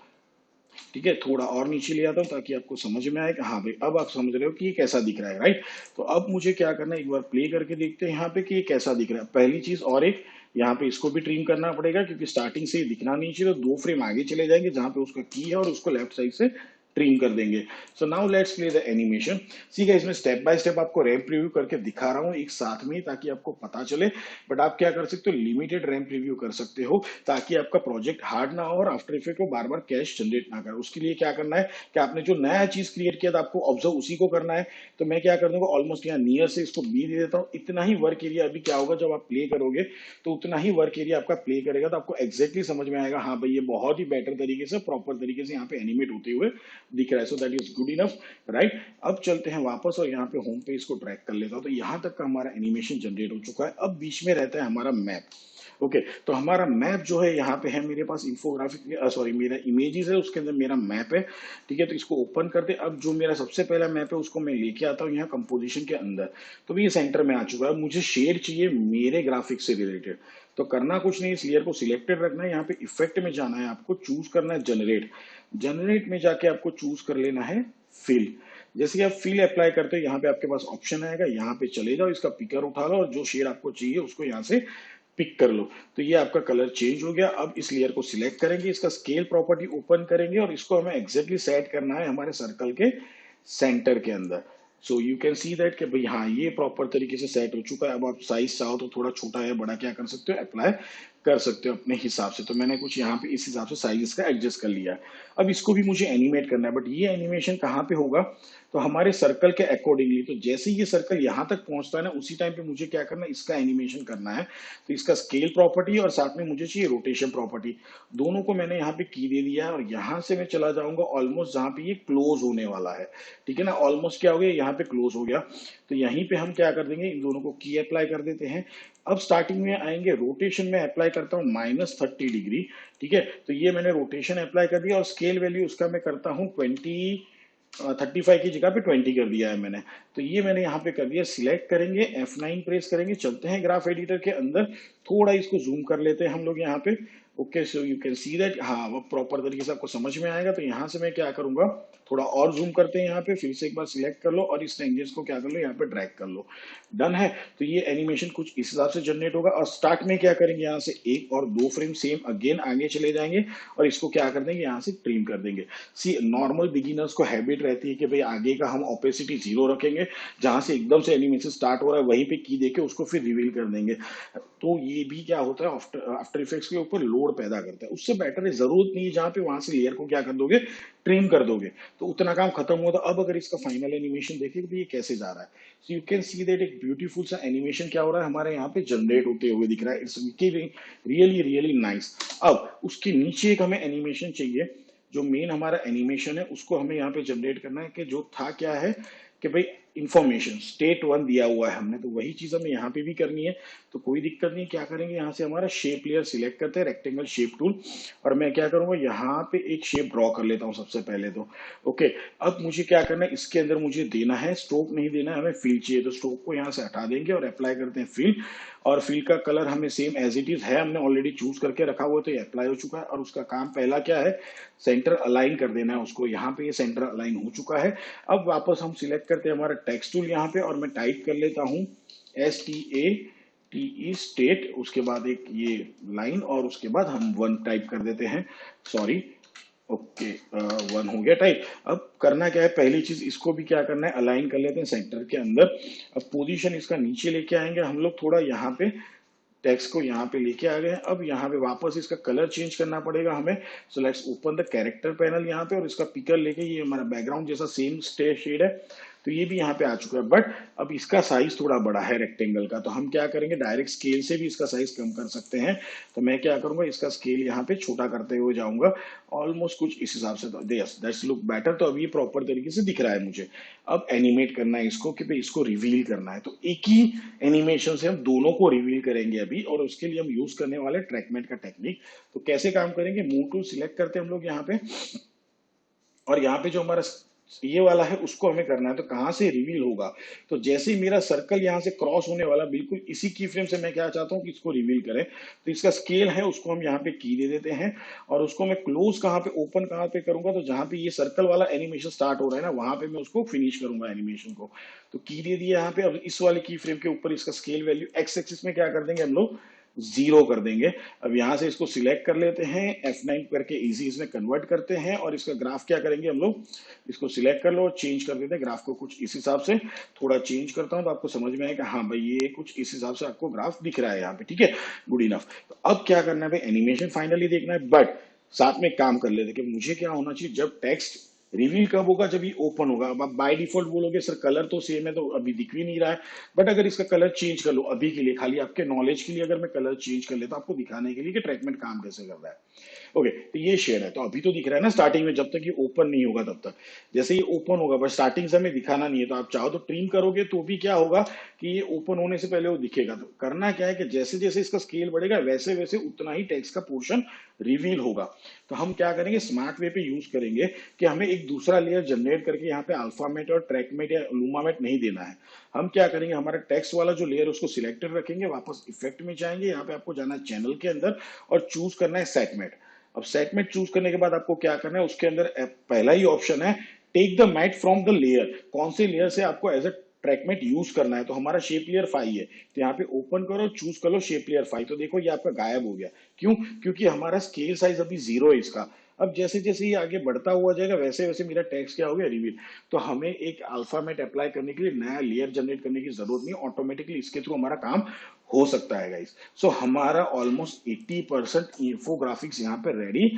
ठीक है, थोड़ा और नीचे ले आता हूँ ताकि आपको समझ में आए कि हाँ भाई अब आप समझ रहे हो कि ये कैसा दिख रहा है, राइट। तो अब मुझे क्या करना है, एक बार प्ले करके देखते हैं यहाँ पे कि ये कैसा दिख रहा है। पहली चीज और एक यहाँ पे इसको भी ट्रिम करना पड़ेगा क्योंकि स्टार्टिंग से ये दिखना नहीं चाहिए। तो 2 फ्रेम आगे चले जाएंगे जहां पे उसका की है और उसको लेफ्ट साइड से ट्रिम कर देंगे। सो now let's play the animation. See guys, मैं स्टेप बाय स्टेप आपको रैंप प्रीव्यू करके दिखा रहा हूँ एक साथ में ताकि आपको पता चले। बट आप क्या कर सकते हो, लिमिटेड रैंप प्रीव्यू कर सकते हो ताकि आपका प्रोजेक्ट हार्ड ना हो और आफ्टर इफेक्ट को बार बार कैश जनरेट ना करे। उसके लिए क्या करना है कि आपने जो नया चीज क्रिएट किया था आपको ऑब्जर्व उसी को करना है। तो मैं क्या कर दूंगा, ऑलमोस्ट यहाँ नियर से इसको बी दे देता हूँ। इतना ही वर्क एरिया अभी क्या होगा, जब आप प्ले करोगे तो उतना ही वर्क एरिया आपका प्ले करेगा, तो आपको एग्जैक्टली समझ में आएगा हाँ भाई ये बहुत ही बेटर तरीके से प्रॉपर तरीके से यहाँ पे एनिमेट होते हुए दिख रहा है। So that is good enough, right. अब चलते हैं वापस और यहाँ पे होम पे इसको ड्रैग कर लेता हूँ। तो यहाँ तक का हमारा एनिमेशन जनरेट हो चुका है। अब बीच में रहता है हमारा मैप। ओके, तो हमारा मैप जो है यहाँ पे है मेरे पास इंफोग्राफिक, सॉरी मेरा इमेजेस है उसके अंदर मेरा मैप है। ठीक है, तो इसको ओपन करते। अब जो मेरा सबसे पहला मैप है उसको मैं लेके आता हूँ यहाँ कंपोजिशन के अंदर। तो ये सेंटर में आ चुका है। मुझे शेड चाहिए मेरे ग्राफिक्स से रिलेटेड। तो करना कुछ नहीं, इस लेयर को सिलेक्टेड रखना है, यहाँ पे इफेक्ट में जाना है, आपको चूज करना है जनरेट। जनरेट में जाके आपको चूज कर लेना है फिल। जैसे कि आप फिल अप्लाई करते हो यहाँ पे आपके पास ऑप्शन आएगा, यहाँ पे चले जाओ, इसका पिकर उठा लो और जो शेड आपको चाहिए उसको यहाँ से पिक कर लो। तो ये आपका कलर चेंज हो गया। अब इस लेयर को सिलेक्ट करेंगे, इसका स्केल प्रॉपर्टी ओपन करेंगे और इसको हमें एग्जैक्टली सेट करना है हमारे सर्कल के सेंटर के अंदर। So you can see that कि भाई हाँ ये प्रॉपर तरीके से सेट हो चुका है। अब आप साइज चाहो तो थोड़ा छोटा है बड़ा क्या कर सकते हो, अप्लाई कर सकते हो अपने हिसाब से। तो मैंने कुछ यहाँ पे इस हिसाब से साइज इसका एडजस्ट कर लिया है। अब इसको भी मुझे एनिमेट करना है, बट ये एनिमेशन कहाँ पे होगा, तो हमारे सर्कल के अकॉर्डिंगली। तो जैसे ही ये सर्कल यहाँ तक पहुंचता है ना, उसी टाइम पे मुझे क्या करना है, इसका एनिमेशन करना है। तो इसका स्केल प्रॉपर्टी और साथ में मुझे चाहिए रोटेशन प्रॉपर्टी, दोनों को मैंने यहाँ पे की दे दिया है। और यहाँ से मैं चला जाऊंगा ऑलमोस्ट जहाँ पे ये क्लोज होने वाला है, ठीक है ना। ऑलमोस्ट क्या हो गया, यहाँ पे क्लोज हो गया। तो यहीं पे हम क्या कर देंगे, इन दोनों को की अप्लाई कर देते हैं। अब स्टार्टिंग में आएंगे, रोटेशन में अप्लाई करता हूँ -30 डिग्री, ठीक है। तो ये मैंने रोटेशन अप्लाई कर दिया और स्केल वैल्यू उसका मैं करता हूँ 35 की जगह पे 20 कर दिया है मैंने। तो ये मैंने यहाँ पे कर दिया। सिलेक्ट करेंगे, F9 प्रेस करेंगे, चलते हैं ग्राफ एडिटर के अंदर, थोड़ा इसको जूम कर लेते हैं हम लोग यहाँ पे। Okay, so you can see that, हाँ वो प्रॉपर तरीके से आपको समझ में आएगा। तो यहाँ से मैं क्या करूंगा, थोड़ा और जूम करते हैं यहाँ पे, फिर से एक बार सिलेक्ट कर लो और इस टेंजेंट्स को क्या कर लो, यहाँ पे ड्रैग कर लो। डन है। तो ये एनिमेशन कुछ इस हिसाब से जनरेट होगा। और स्टार्ट में क्या करेंगे, यहाँ से 1 और 2 फ्रेम सेम अगेन आगे चले जाएंगे और इसको क्या कर देंगे, यहाँ से ट्रिम कर देंगे। सी नॉर्मल बिगिनर्स को हैबिट रहती है कि भाई आगे का हम ऑपेसिटी 0 रखेंगे, जहां से एकदम से एनिमेशन स्टार्ट हो रहा है वहीं पे की देके उसको फिर रिवील कर देंगे। तो ये भी क्या होता है, आफ्टर इफेक्ट्स के ऊपर लोड पैदा करता है। उससे बेटर है, जरूरत नहीं है जहां पे वहां से लेयर को क्या कर दोगे, ट्रिम कर दोगे, तो उतना काम खत्म हुआ। तो अब अगर इसका फाइनल एनिमेशन देखें तो ये कैसे जा रहा है, so you can see that एक ब्यूटीफुल सा एनिमेशन क्या हो रहा है हमारे यहाँ पे जनरेट होते हुए दिख रहा है। It's really really nice. अब उसके नीचे एक हमें एनिमेशन चाहिए, जो मेन हमारा एनिमेशन है उसको हमें यहाँ पे जनरेट करना है। कि जो था क्या है कि भाई इंफॉर्मेशन स्टेट 1 दिया हुआ है हमने, तो वही चीज हमें यहाँ पे भी करनी है। तो कोई दिक्कत नहीं, क्या करेंगे, यहाँ से हमारा शेप लेयर सिलेक्ट करते हैं, रेक्टेंगल शेप टूल, और मैं क्या करूंगा, यहाँ पे एक शेप ड्रॉ कर लेता हूँ सबसे पहले तो। ओके, अब मुझे क्या करना है, इसके अंदर मुझे देना है स्ट्रोक, नहीं देना है हमें, फिल चाहिए। तो स्ट्रोक को यहाँ से हटा देंगे और अप्लाई करते हैं फिल। और फिल का कलर हमें सेम एज इट इज है, हमने ऑलरेडी चूज करके रखा हुआ, तो ये अप्लाई हो चुका है। और उसका काम पहला क्या है, सेंटर अलाइन कर देना है उसको। यहाँ पे ये सेंटर अलाइन हो चुका है। अब वापस हम सिलेक्ट करते हैं हमारा टेक्स्ट टूल यहाँ पे, और मैं टाइप कर लेता हूँ STATE स्टेट, उसके बाद एक ये लाइन, और उसके बाद हम 1 टाइप कर देते हैं, सॉरी। ओके, 1 हो गया टाइप। अब करना क्या है, पहली चीज इसको भी क्या करना है, अलाइन कर लेते हैं सेंटर के अंदर। अब पोजीशन इसका नीचे लेके आएंगे हम लोग, थोड़ा यहाँ पे टेक्स्ट को यहाँ पे लेके आ गए। अब यहाँ पे वापस इसका कलर चेंज करना पड़ेगा हमें। So let's open the character panel यहाँ पे, और इसका पिकर लेके, ये हमारा बैकग्राउंड जैसा सेम शेड है, तो ये भी यहाँ पे आ चुका है। बट अब इसका साइज थोड़ा बड़ा है रेक्टेंगल का, तो हम क्या करेंगे, डायरेक्ट स्केल से भी इसका साइज कम कर सकते हैं। तो मैं क्या करूंगा, इसका स्केल यहाँ पे छोटा करते हुए जाऊंगा, ऑलमोस्ट कुछ इस हिसाब से। Yes, that's look better. तो अब ये प्रॉपर तरीके से दिख रहा है मुझे। अब एनिमेट करना है इसको, कि भाई इसको रिवील करना है। तो एक ही एनिमेशन से हम दोनों को रिवील करेंगे अभी, और उसके लिए हम यूज करने वाले ट्रैकमेट का टेक्निक। तो कैसे काम करेंगे, मूव टूल सिलेक्ट करते हैं हम लोग यहाँ पे, और यहाँ पे जो हमारा ये वाला है उसको हमें करना है। तो कहां से रिवील होगा, तो जैसे ही मेरा सर्कल यहाँ से क्रॉस होने वाला, बिल्कुल इसी की फ्रेम से मैं क्या चाहता हूँ कि इसको रिवील करें। तो इसका स्केल है उसको हम यहाँ पे की दे देते हैं, और उसको मैं क्लोज कहाँ पे, ओपन कहाँ पे करूंगा, तो जहां पे ये सर्कल वाला एनिमेशन स्टार्ट हो रहा है ना, वहां पे मैं उसको फिनिश करूंगा एनिमेशन को। तो की दे दिया यहाँ पे। अब इस वाले की फ्रेम के ऊपर इसका स्केल वैल्यू एक्स एक्सिस में क्या कर देंगे हम लोग, 0 कर देंगे। अब यहां से इसको सिलेक्ट कर लेते हैं, F9 करके इजी इसमें कन्वर्ट करते हैं, और इसका ग्राफ क्या करेंगे हम लोग, इसको सिलेक्ट कर लो, चेंज कर देते हैं ग्राफ को कुछ इस हिसाब से। थोड़ा चेंज करता हूं तो आपको समझ में आएगा, हाँ भाई ये कुछ इस हिसाब से आपको ग्राफ दिख रहा है यहाँ पे, ठीक है, गुड इनफ। तो अब क्या करना है भाई, एनिमेशन फाइनली देखना है, बट साथ में काम कर लेते कि मुझे क्या होना चाहिए, जब टेक्स्ट रिवील कब होगा, जब ये ओपन होगा। अब आप बाय डिफॉल्ट बोलोगे सर कलर तो सेम है, तो अभी दिख भी नहीं रहा है। बट अगर इसका कलर चेंज कर लो अभी के लिए, खाली आपके नॉलेज के लिए, अगर मैं कलर चेंज कर लेता हूं आपको दिखाने के लिए कि ट्रैकमेट काम कैसे कर रहा है। ओके, तो ये शेड है, तो अभी तो दिख रहा है ना स्टार्टिंग में, जब तक ये ओपन नहीं होगा तब तक। जैसे ये ओपन होगा, बट स्टार्टिंग से हमें दिखाना नहीं है, तो आप चाहो तो ट्रिम करोगे तो भी क्या होगा कि ये ओपन होने से पहले वो दिखेगा। तो करना क्या है कि जैसे जैसे इसका स्केल बढ़ेगा वैसे वैसे उतना ही टेक्स्ट का पोर्शन रिवील होगा। तो हम क्या करेंगे, स्मार्ट वे पे यूज करेंगे कि हमें एक दूसरा लेयर जनरेट करके यहाँ पे अल्फामेट और ट्रैकमेट या लूमामेट नहीं देना है। हम क्या करेंगे, हमारा टेक्स्ट वाला जो लेयर उसको सिलेक्टेड रखेंगे, वापस इफेक्ट में जाएंगे, यहाँ पे आपको जाना है चैनल के अंदर और चूज करना है सेटमेट। अब सेटमेट चूज करने के बाद आपको क्या करना है, उसके अंदर पहला ही ऑप्शन है take the matte from the layer, कौन से लेयर से आपको एज अ ट्रैकमेट यूज करना है। तो हमारा शेप लेयर 5 है, तो यहाँ पे ओपन करो, चूज कर लो शेप लेयर 5। तो देखो ये आपका गायब हो गया, क्यों, क्योंकि हमारा स्केल साइज अभी 0 है इसका। अब जैसे जैसे ये आगे बढ़ता हुआ जाएगा वैसे वैसे मेरा टेक्स्ट क्या हो गया, रिवील। तो हमें एक अल्फामेट अप्लाई करने के लिए नया लेयर जनरेट करने की जरूरत नहीं, ऑटोमेटिकली इसके थ्रू हमारा काम हो सकता है गाइस। सो हमारा ऑलमोस्ट 80% इंफोग्राफिक्स यहाँ पे रेडी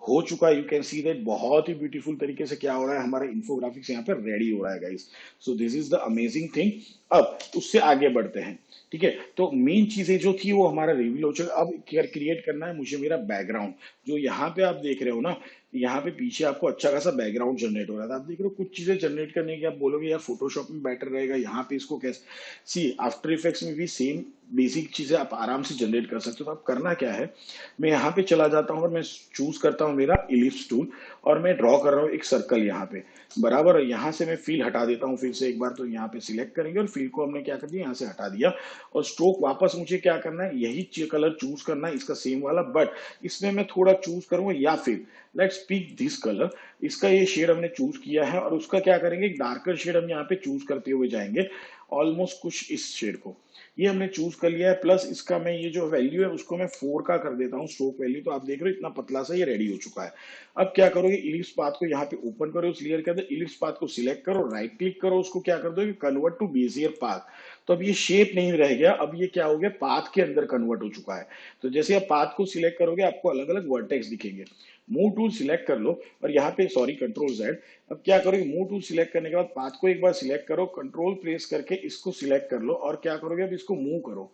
हो चुका है। यू कैन सी दैट बहुत ही ब्यूटीफुल तरीके से क्या हो रहा है, हमारा इंफोग्राफिक्स यहाँ पे रेडी हो रहा है guys. So this is the amazing thing. अब उससे आगे बढ़ते हैं, ठीक है। तो मेन चीजें जो थी वो हमारा रिवील हो चुका। अब क्रिएट करना है मुझे मेरा बैकग्राउंड, जो यहाँ पे आप देख रहे हो ना, यहाँ पे पीछे आपको अच्छा खासा बैकग्राउंड जनरेट हो रहा था। आप देख रहे हो कुछ चीजें जनरेट करने की आप बोलोगे यार फोटोशॉप में बेटर रहेगा, यहाँ पे इसको कैसे, सी आफ्टर इफेक्ट्स में भी सेम बेसिक चीजें आप आराम से जनरेट कर सकते हो। तो आप करना क्या है, मैं यहाँ पे चला जाता हूँ और मैं चूज करता हूँ मेरा इलिप्स टूल, और मैं ड्रॉ कर रहा हूँ एक सर्कल यहाँ पे, बराबर। यहाँ से मैं फील हटा देता हूँ फिर से एक बार, तो यहाँ पे सिलेक्ट करेंगे और फील को हमने क्या कर दिया, यहाँ से हटा दिया। और स्ट्रोक वापस मुझे क्या करना है, यही कलर चूज करना है, इसका सेम वाला, बट इसमें मैं थोड़ा चूज करूंगा, या फिर लेट्स पिक दिस कलर, इसका ये शेड हमने चूज किया है और उसका क्या करेंगे, एक डार्कर शेड हम यहाँ पे चूज करते हुए जाएंगे, ऑलमोस्ट कुछ इस शेड को ये हमने चूज कर लिया है। प्लस इसका मैं ये जो वैल्यू है उसको मैं 4 का कर देता हूँ स्ट्रोक वैल्यू। तो आप देख रहे हो इतना पतला सा ये रेडी हो चुका है। अब क्या करोगे, इलिप्स पाथ को यहाँ पे ओपन करो, उस लेयर के अंदर इलिप्स पाथ को सिलेक्ट करो, राइट क्लिक करो, उसको क्या कर दो, कन्वर्ट टू बेजियर पाथ। तो अब ये शेप नहीं रह गया, अब ये क्या हो गया, पाथ के अंदर कन्वर्ट हो चुका है। तो जैसे आप पाथ को सिलेक्ट करोगे आपको अलग अलग वर्टेक्स दिखेंगे। मूव टूल सिलेक्ट कर लो और यहाँ पे सॉरी कंट्रोल जेड। अब क्या करोगे, मूव टूल सिलेक्ट करने के बाद पाथ को एक बार सिलेक्ट करो, कंट्रोल प्रेस करके इसको सिलेक्ट कर लो और क्या करोगे, अब इसको मूव करो,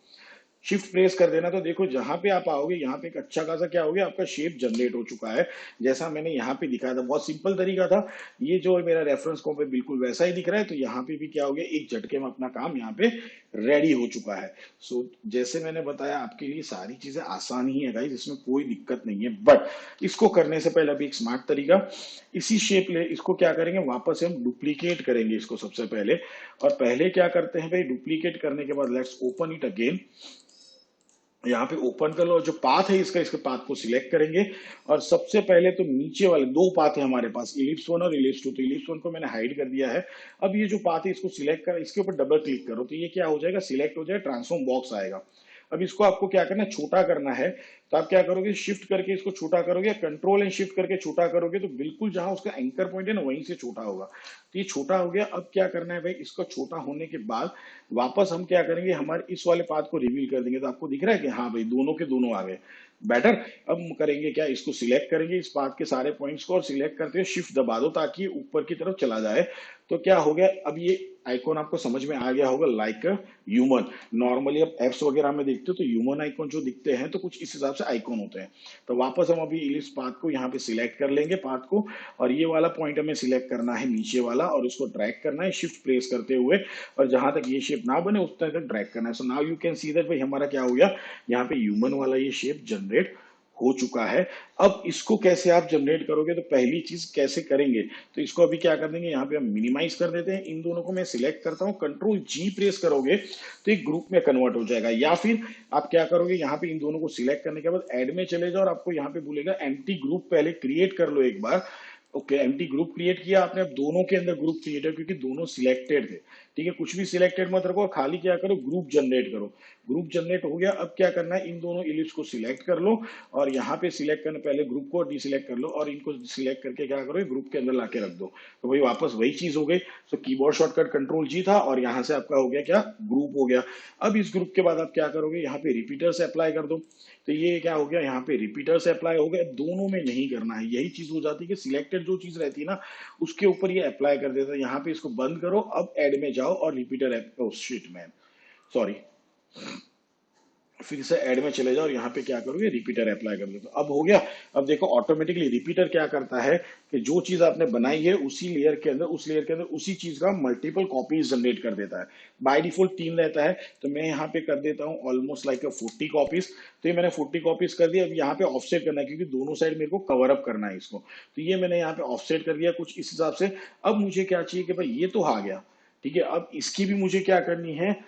शिफ्ट प्रेस कर देना। तो देखो जहां पे आप आओगे यहाँ पे एक अच्छा खासा क्या हो गया, आपका शेप जनरेट हो चुका है, जैसा मैंने यहाँ पे दिखाया था। बहुत सिंपल तरीका था ये, जो मेरा रेफरेंस कॉम पे बिल्कुल वैसा ही दिख रहा है। तो यहाँ पे भी क्या हो गया, एक झटके में अपना काम यहाँ पे रेडी हो चुका है। सो जैसे मैंने बताया आपके लिए सारी चीजें आसान ही है गाइस, इसमें कोई दिक्कत नहीं है। बट इसको करने से पहले अभी एक स्मार्ट तरीका, इसी शेप ले इसको क्या करेंगे, वापस से हम डुप्लीकेट करेंगे इसको सबसे पहले। और पहले क्या करते हैं भाई, डुप्लीकेट करने के बाद लेट्स ओपन इट अगेन, यहाँ पे ओपन कर लो और जो पाथ है इसका, इसके पाथ को सिलेक्ट करेंगे। और सबसे पहले तो नीचे वाले दो पाथ है हमारे पास, इलिप्स 1 और इलिप्स 2। तो इलिप्स 1 को मैंने हाइड कर दिया है। अब ये जो पाथ है इसको सिलेक्ट कर, इसके ऊपर डबल क्लिक करो तो ये क्या हो जाएगा, सिलेक्ट हो जाएगा, ट्रांसफॉर्म बॉक्स आएगा। अब इसको आपको क्या करना है, छोटा करना है। तो आप क्या करोगे, शिफ्ट करके इसको छोटा करोगे, कंट्रोल एंड शिफ्ट करके छोटा करोगे तो बिल्कुल जहां उसका एंकर पॉइंट है ना वहीं से छोटा होगा। तो ये छोटा हो गया। अब क्या करना है भाई, इसको छोटा होने के बाद वापस हम क्या करेंगे, हमारे इस वाले पाथ को रिवील कर देंगे। तो आपको दिख रहा है कि हाँ भाई दोनों के दोनों आ गए, बेटर। अब हम करेंगे क्या, इसको सिलेक्ट करेंगे इस पाथ के सारे पॉइंट्स को, और सिलेक्ट करते हुए शिफ्ट दबा दो ताकि ऊपर की तरफ चला जाए। तो क्या हो गया, अब ये आइकॉन आपको समझ में आ गया होगा, लाइक ह्यूमन। नॉर्मली आप एप्स वगैरह में देखते हो तो ह्यूमन आइकॉन जो दिखते हैं तो कुछ इस हिसाब से आइकॉन होते हैं। तो वापस हम अभी इलिप्स पाथ को यहाँ पे सिलेक्ट कर लेंगे पाथ को, और ये वाला पॉइंट हमें सिलेक्ट करना है नीचे वाला, और इसको ड्रैग करना है शिफ्ट प्रेस करते हुए, और जहां तक ये शेप ना बने उस तक ड्रैग करना है। सो now you can see that भाई हमारा क्या हो गया, यहाँ पे ह्यूमन वाला ये शेप जनरेट हो चुका है। अब इसको कैसे आप जनरेट करोगे, तो पहली चीज कैसे करेंगे, तो इसको अभी क्या कर देंगे, यहाँ पे हम मिनिमाइज कर देते हैं। इन दोनों को मैं सिलेक्ट करता हूँ, कंट्रोल जी प्रेस करोगे तो एक ग्रुप में कन्वर्ट हो जाएगा। या फिर आप क्या करोगे, यहाँ पे इन दोनों को सिलेक्ट करने के बाद ऐड में चले जाओ और आपको यहाँ पे बोलेगा एम्प्टी ग्रुप पहले क्रिएट कर लो एक बार। ओके, एम्प्टी ग्रुप क्रिएट किया आपने, अब दोनों के अंदर ग्रुप क्रिएट है क्योंकि दोनों सिलेक्टेड थे। ठीक है, कुछ भी सिलेक्टेड मत रखो, खाली क्या करो, ग्रुप जनरेट करो। ग्रुप जनरेट हो गया। अब क्या करना है, इन दोनों इलिप्स को सिलेक्ट कर लो और यहाँ पे सिलेक्ट करने पहले ग्रुप को डिसिलेक्ट कर लो, और इनको सिलेक्ट करके क्या करो, ग्रुप के अंदर लाके रख दो। तो वही वापस वही चीज हो गई। तो कीबोर्ड शॉर्टकट कंट्रोल जी था और यहाँ से आपका हो गया क्या, ग्रुप हो गया। अब इस ग्रुप के बाद आप क्या करोगे, यहाँ पे रिपीटर से अप्लाई कर दो। तो ये क्या हो गया, यहाँ पे रिपीटर से अप्लाई हो गया। दोनों में नहीं करना है, यही चीज हो जाती है कि सिलेक्टेड जो चीज रहती है ना उसके ऊपर ये अप्लाई कर देता है। यहाँ पे इसको बंद करो, अब एड में जाओ और रिपीटर शीट में, सॉरी, फिर से ऐड में चले जाओ और यहाँ पे क्या करोगे, रिपीटर अप्लाई कर दो। तो अब हो गया। अब देखो ऑटोमेटिकली रिपीटर क्या करता है कि जो चीज आपने बनाई है उसी लेयर के अंदर, उस लेयर के अंदर उसी चीज का मल्टीपल कॉपीज जनरेट कर देता है। बाय डिफॉल्ट 3 रहता है, तो मैं यहाँ पे कर देता हूँ ऑलमोस्ट लाइक 40 कॉपीज। तो ये मैंने 40 कॉपीज कर दिया। अब यहाँ पे ऑफसेट करना है क्योंकि दोनों साइड मेरे को कवर अप करना है इसको। तो ये मैंने यहाँ पे ऑफसेट कर दिया कुछ इस हिसाब से। अब मुझे क्या चाहिए कि भाई ये तो आ गया, ठीक है, अब इसकी भी मुझे क्या करनी है,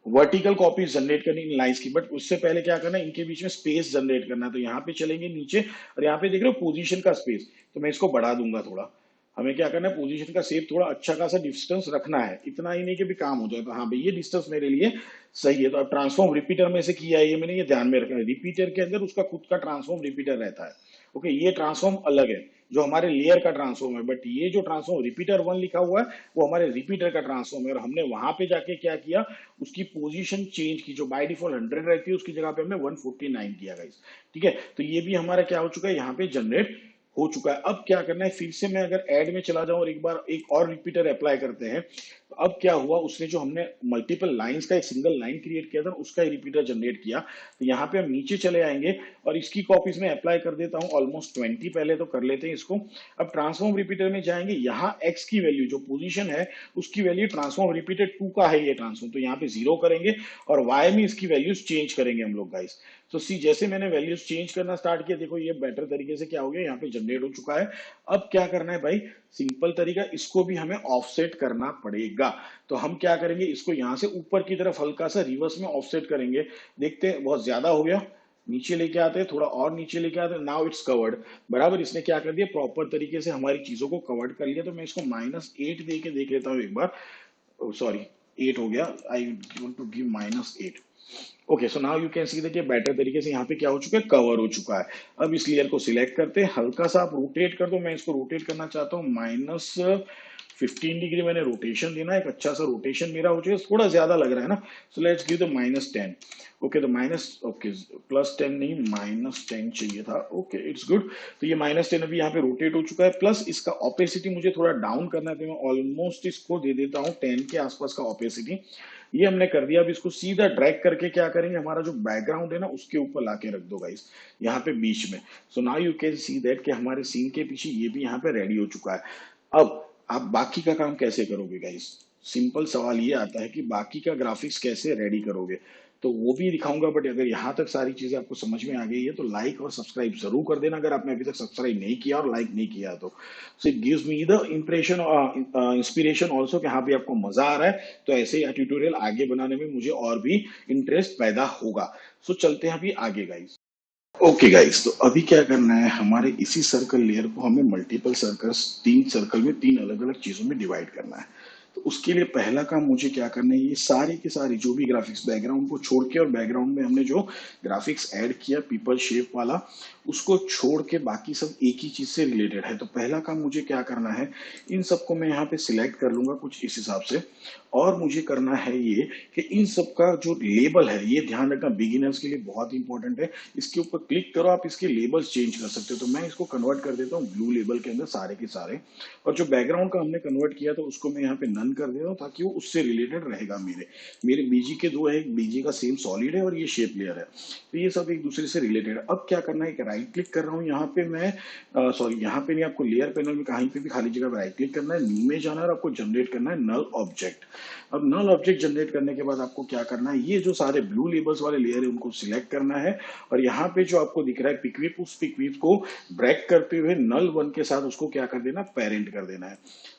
वर्टिकल कॉपीज जनरेट करनी इन लाइंस की। बट उससे पहले क्या करना है, इनके बीच में स्पेस जनरेट करना है। तो यहाँ पे चलेंगे नीचे और यहाँ पे देख रहे हो पोजीशन का स्पेस, तो मैं इसको बढ़ा दूंगा थोड़ा। हमें क्या करना है, पोजीशन का शेप थोड़ा अच्छा खासा डिस्टेंस रखना है, इतना ही नहीं कि भी काम हो जाए। तो हाँ भाई ये डिस्टेंस मेरे लिए सही है। तो अब ट्रांसफॉर्म रिपीटर में से किया है ये मैंने, ये ध्यान में रखना है, रिपीटर के अंदर उसका खुद का ट्रांसफॉर्म रिपीटर रहता है। ओके, ये ट्रांसफॉर्म अलग है जो हमारे लेयर का ट्रांसफॉर्म है, बट ये जो ट्रांसफॉर्म रिपीटर 1 लिखा हुआ है वो हमारे रिपीटर का ट्रांसफॉर्म है, और हमने वहां पे जाके क्या किया, उसकी पोजीशन चेंज की, जो बाय डिफॉल्ट 100 रहती है उसकी जगह पे हमने 149 किया गाइस। ठीक है, तो ये भी हमारा क्या हो चुका है, यहाँ पे जनरेट हो चुका है। अब क्या करना है, फिर से मैं अगर ऐड में चला जाऊं और एक बार एक और रिपीटर अप्लाई करते हैं, तो अब क्या हुआ, उसने जो हमने मल्टीपल लाइंस का एक सिंगल लाइन क्रिएट किया था उसका ही रिपीटर जनरेट किया। तो यहाँ पे हम नीचे चले आएंगे और इसकी कॉपीज में अप्लाई कर देता हूँ, ऑलमोस्ट 20 पहले तो कर लेते हैं इसको। अब ट्रांसफॉर्म रिपीटर में जाएंगे, यहाँ एक्स की वैल्यू जो पोजीशन है उसकी वैल्यू ट्रांसफॉर्म रिपीटर 2 का है ये ट्रांसफॉर्म, तो यहाँ पे 0 करेंगे और वाई में इसकी वैल्यूज चेंज करेंगे हम लोग गाइस। तो सी जैसे मैंने वैल्यूज चेंज करना स्टार्ट किया, देखो ये बेटर तरीके से क्या हो गया, यहाँ पे जनरेट हो चुका है। अब क्या करना है भाई, सिंपल तरीका, इसको भी हमें ऑफसेट करना पड़ेगा। तो हम क्या करेंगे, इसको यहाँ से ऊपर की तरफ हल्का सा रिवर्स में ऑफसेट करेंगे। देखते हैं, बहुत ज्यादा हो गया, नीचे लेके आते हैं, थोड़ा और नीचे लेके आते हैं, नाउ इट्स कवर्ड। बराबर, इसने क्या कर दिया, प्रॉपर तरीके से हमारी चीजों को कवर्ड कर लिया। तो मैं इसको -8 दे के देख लेता हूँ एक बार, सॉरी 8 हो गया, I want to give -8। Okay, so now you can see that ये बेटर तरीके से यहाँ पे क्या हो चुका है, कवर हो चुका है। अब इस लेयर को सिलेक्ट करते हैं, हल्का सा आप रोटेट कर दो, मैं इसको रोटेट करना चाहता हूँ -15 डिग्री मैंने रोटेशन देना है, एक अच्छा सा रोटेशन मेरा हो जाए, थोड़ा ज्यादा लग रहा है ना, so let's give the -10। Okay, तो +10 नहीं, -10 चाहिए था। Okay, it's good. तो ये -10 अभी यहाँ पे रोटेट हो चुका है, प्लस इसका ऑपेसिटी मुझे थोड़ा डाउन करना है, तो मैं ऑलमोस्ट इसको दे देता हूँ 10 के आसपास का ऑपेसिटी। ये हमने कर दिया। अब इसको सीधा ड्रैग करके क्या करेंगे, हमारा जो बैकग्राउंड है ना उसके ऊपर लाके रख दो गाइस, यहाँ पे बीच में। सो now you can see that कि हमारे सीन के पीछे ये भी यहाँ पे रेडी हो चुका है। अब आप बाकी का काम कैसे करोगे गाइस, सिंपल सवाल ये आता है कि बाकी का ग्राफिक्स कैसे रेडी करोगे, तो वो भी दिखाऊंगा। बट अगर यहाँ तक सारी चीजें आपको समझ में आ गई है तो लाइक और सब्सक्राइब जरूर कर देना, अगर आपने अभी तक सब्सक्राइब नहीं किया और लाइक नहीं किया तो। So it gives me the impression, inspiration also कि हाँ भी आपको मजा आ रहा है, तो ऐसे ही ट्यूटोरियल आगे बनाने में मुझे और भी इंटरेस्ट पैदा होगा। सो चलते हैं अभी आगे गाइस। ओके गाइस, तो अभी क्या करना है, हमारे इसी सर्कल लेयर को हमें मल्टीपल सर्कल्स, 3 सर्कल में 3 अलग अलग चीजों में डिवाइड करना है। तो उसके लिए पहला काम मुझे क्या करना है, ये सारे के सारे जो भी ग्राफिक्स, बैकग्राउंड को छोड़ के, और बैकग्राउंड में हमने जो ग्राफिक्स ऐड किया पीपल शेप वाला, उसको छोड़ के बाकी सब एक ही चीज से रिलेटेड है। तो पहला काम मुझे क्या करना है, इन सबको मैं यहाँ पे सिलेक्ट कर लूंगा कुछ इस हिसाब से, और मुझे करना है ये कि इन सब का जो लेबल है, ये ध्यान रखना बिगिनर्स के लिए बहुत इंपॉर्टेंट है। इसके ऊपर क्लिक करो, आप इसके लेबल्स चेंज कर सकते हो। तो मैं इसको कन्वर्ट कर देता हूँ ब्लू लेबल के अंदर सारे के सारे, और जो बैकग्राउंड का हमने कन्वर्ट किया तो उसको मैं यहाँ पे नन कर दे रहा हूँ, ताकि वो उससे रिलेटेड रहेगा। मेरे मेरे बीजी के दो है, एक बीजी का सेम सॉलिड है और ये शेप लेयर है, तो ये सब एक दूसरे से रिलेटेड है। अब क्या करना है, राइट क्लिक कर रहा हूँ यहाँ पे मैं, सॉरी यहाँ पे नहीं, आपको लेयर पैनल में कहीं पे भी खाली जगह राइट क्लिक करना है, न्यू में जाना है और आपको जनरेट करना है नल ऑब्जेक्ट। अब नल ऑब्जेक्ट जनरेट करने के बाद आपको क्या करना है, ये जो सारे ब्लू लेबल्स वाले लेयर है उनको सिलेक्ट करना है, और यहाँ पे जो आपको दिख रहा है पिकविप, उस पिकविप को ब्रेक करते हुए नल 1 के साथ उसको क्या कर देना, पेरेंट कर देना है।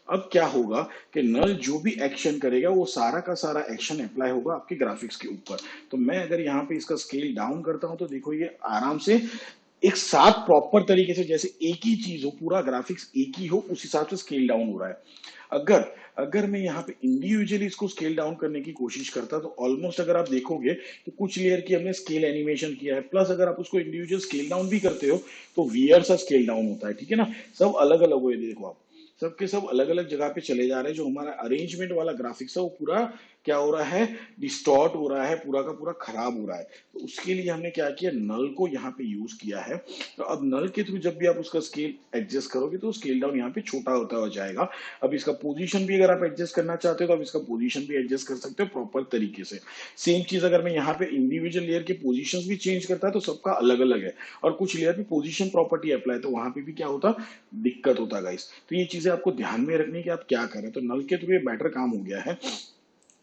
अब क्या होगा कि नल जो भी एक्शन करेगा वो सारा का सारा एक्शन अप्लाई होगा आपके ग्राफिक्स के ऊपर। तो मैं अगर यहाँ पे इसका स्केल डाउन करता हूं तो देखो ये आराम से एक साथ प्रॉपर तरीके से, जैसे एक ही चीज हो, पूरा ग्राफिक्स एक ही हो, उस हिसाब से स्केल डाउन हो रहा है। अगर अगर मैं यहाँ पे इंडिविजुअली इसको स्केल डाउन करने की कोशिश करता तो ऑलमोस्ट, अगर आप देखोगे तो कुछ लेयर की हमने स्केल एनिमेशन किया है, प्लस अगर आप उसको इंडिविजुअल स्केल डाउन भी करते हो तो वियर सा स्केल डाउन होता है। ठीक है ना, सब अलग अलग हो, देखो आप सबके सब अलग अलग जगह पे चले जा रहे हैं। जो हमारा अरेंजमेंट वाला ग्राफिक्स है वो पूरा क्या हो रहा है, डिस्टॉर्ट हो रहा है, पूरा का पूरा खराब हो रहा है। तो उसके लिए हमने क्या किया, नल को यहाँ पे यूज किया है। तो अब नल के थ्रू जब भी आप उसका स्केल एडजस्ट करोगे तो स्केल डाउन यहाँ पे छोटा होता हो जाएगा। अब इसका पोजीशन भी अगर आप एडजस्ट करना चाहते हो तो आप इसका पोजीशन भी एडजस्ट कर सकते हो प्रॉपर तरीके से। सेम चीज अगर मैं यहाँ पे इंडिविजुअल लेयर के पोजीशंस भी चेंज करता है तो सबका अलग अलग है, और कुछ लेयर पे पोजीशन प्रॉपर्टी अप्लाई, तो वहां पे भी क्या होता, दिक्कत होता गाइस। तो ये चीजें आपको ध्यान में रखनी कि आप क्या करें। तो नल के थ्रू ये बेटर काम हो गया है।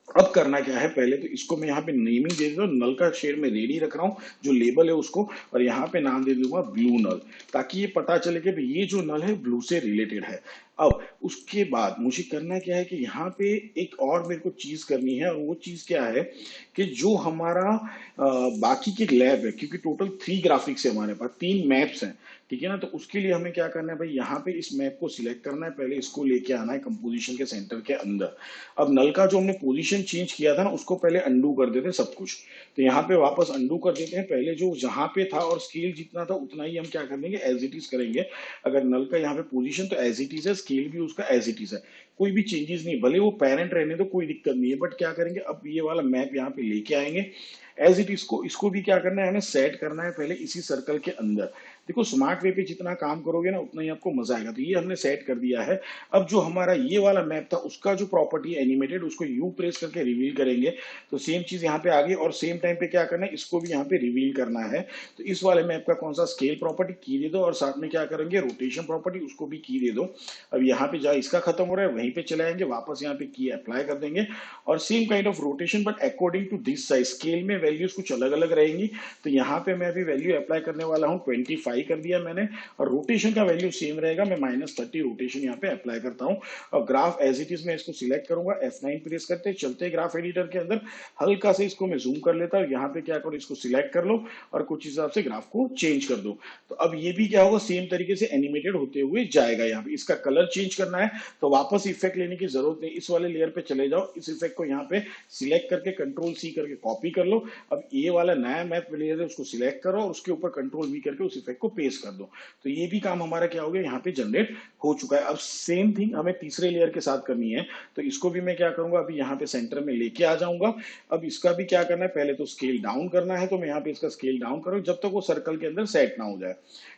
अब करना क्या है, पहले तो इसको मैं यहाँ पे नेमिंग दे देता हूँ, नल का शेड में रेडी रख रहा हूँ जो लेबल है उसको, और यहाँ पे नाम दे दूंगा ब्लू नल, ताकि ये पता चले कि ये जो नल है ब्लू से रिलेटेड है। अब उसके बाद मुझे करना क्या है कि यहाँ पे एक और मेरे को चीज करनी है, और वो चीज क्या है कि जो हमारा बाकी की लैब है, क्योंकि टोटल 3 ग्राफिक्स है हमारे पास, 3 मैप्स हैं, ठीक है ना। तो उसके लिए हमें क्या करना है भाई, यहाँ पे इस मैप को सिलेक्ट करना है, पहले इसको लेके आना है कंपोजिशन के सेंटर के अंदर। अब नल का जो हमने पोजीशन चेंज किया था ना, उसको पहले अंडू कर देते हैं सब कुछ। तो यहाँ पे वापस अंडू कर देते हैं, पहले जो जहां पे था और स्केल जितना था उतना ही हम क्या कर देंगे, एज इट इज करेंगे। अगर नल का यहाँ पे पोजीशन तो एज इट इज है, स्केल भी उसका एज इट इज है, कोई भी चेंजेस नहीं, भले वो पेरेंट रहने तो कोई दिक्कत नहीं है। बट क्या करेंगे, अब ये वाला मैप यहाँ पे लेके आएंगे एज इट, इसको भी क्या करना है, हमें सेट करना है पहले इसी सर्कल के अंदर। देखो स्मार्ट वे पे जितना काम करोगे ना उतना ही आपको मजा आएगा। तो ये हमने सेट कर दिया है। अब जो हमारा ये वाला मैप था उसका जो प्रॉपर्टी एनिमेटेड, उसको यू प्रेस करके रिवील करेंगे। तो सेम चीज यहाँ पे आ गई, और सेम टाइम पे क्या करना है, इसको भी यहाँ पे रिवील करना है। तो इस वाले मैप का कौन सा स्केल प्रॉपर्टी की दे दो, और साथ में क्या करेंगे, रोटेशन प्रॉपर्टी उसको भी की दे दो। अब यहाँ पे जहाँ इसका खत्म हो रहा है वहीं पे चले आएंगे, वापस यहाँ पे की अप्लाई कर देंगे, और same kind of rotation but according to this size. Scale में वैल्यूज कुछ अलग अलग रहेंगी। तो यहाँ पे मैं अभी वैल्यू अप्लाई करने वाला हूँ 25 कर दिया मैंने, और रोटेशन का वैल्यू सेम रहेगा, मैं -30 रोटेशन यहाँ पे अप्लाई करता हूँ। और ग्राफ एज इट इज मैं इसको सिलेक्ट करूंगा, F9 प्रेस करते चलते ग्राफ एडिटर के अंदर, हल्का से इसको मैं जूम कर लेता हूँ। यहाँ पे क्या करो, इसको सिलेक्ट कर लो और कुछ हिसाब से ग्राफ को चेंज कर दो। तो अब ये भी क्या होगा, सेम तरीके से एनिमेटेड होते हुए जाएगा। यहाँ पे इसका कलर चेंज करना है तो वापस इफेक्ट लेने की जरूरत नहीं, इस वाले लेयर पे चले जाओ, इस इफेक्ट को यहाँ पे सिलेक्ट करके Ctrl+C करके कॉपी कर लो। अब ये वाला नया मैप लेयर है उसको सिलेक्ट करो, और उसके ऊपर Ctrl+V करके उस इफेक्ट को पेस्ट कर दो। तो ये भी काम हमारा क्या हो गया, यहाँ पे जनरेट हो चुका है। अब सेम थिंग हमें तीसरे लेयर के साथ करनी है। तो इसको भी मैं क्या करूंगा, अभी यहाँ पे सेंटर में लेके आ जाऊंगा। अब इसका भी क्या करना है, पहले तो स्केल डाउन करना है, तो मैं यहाँ पे इसका स्केल डाउन करूँ जब तक वो सर्कल के अंदर सेट ना हो जाए,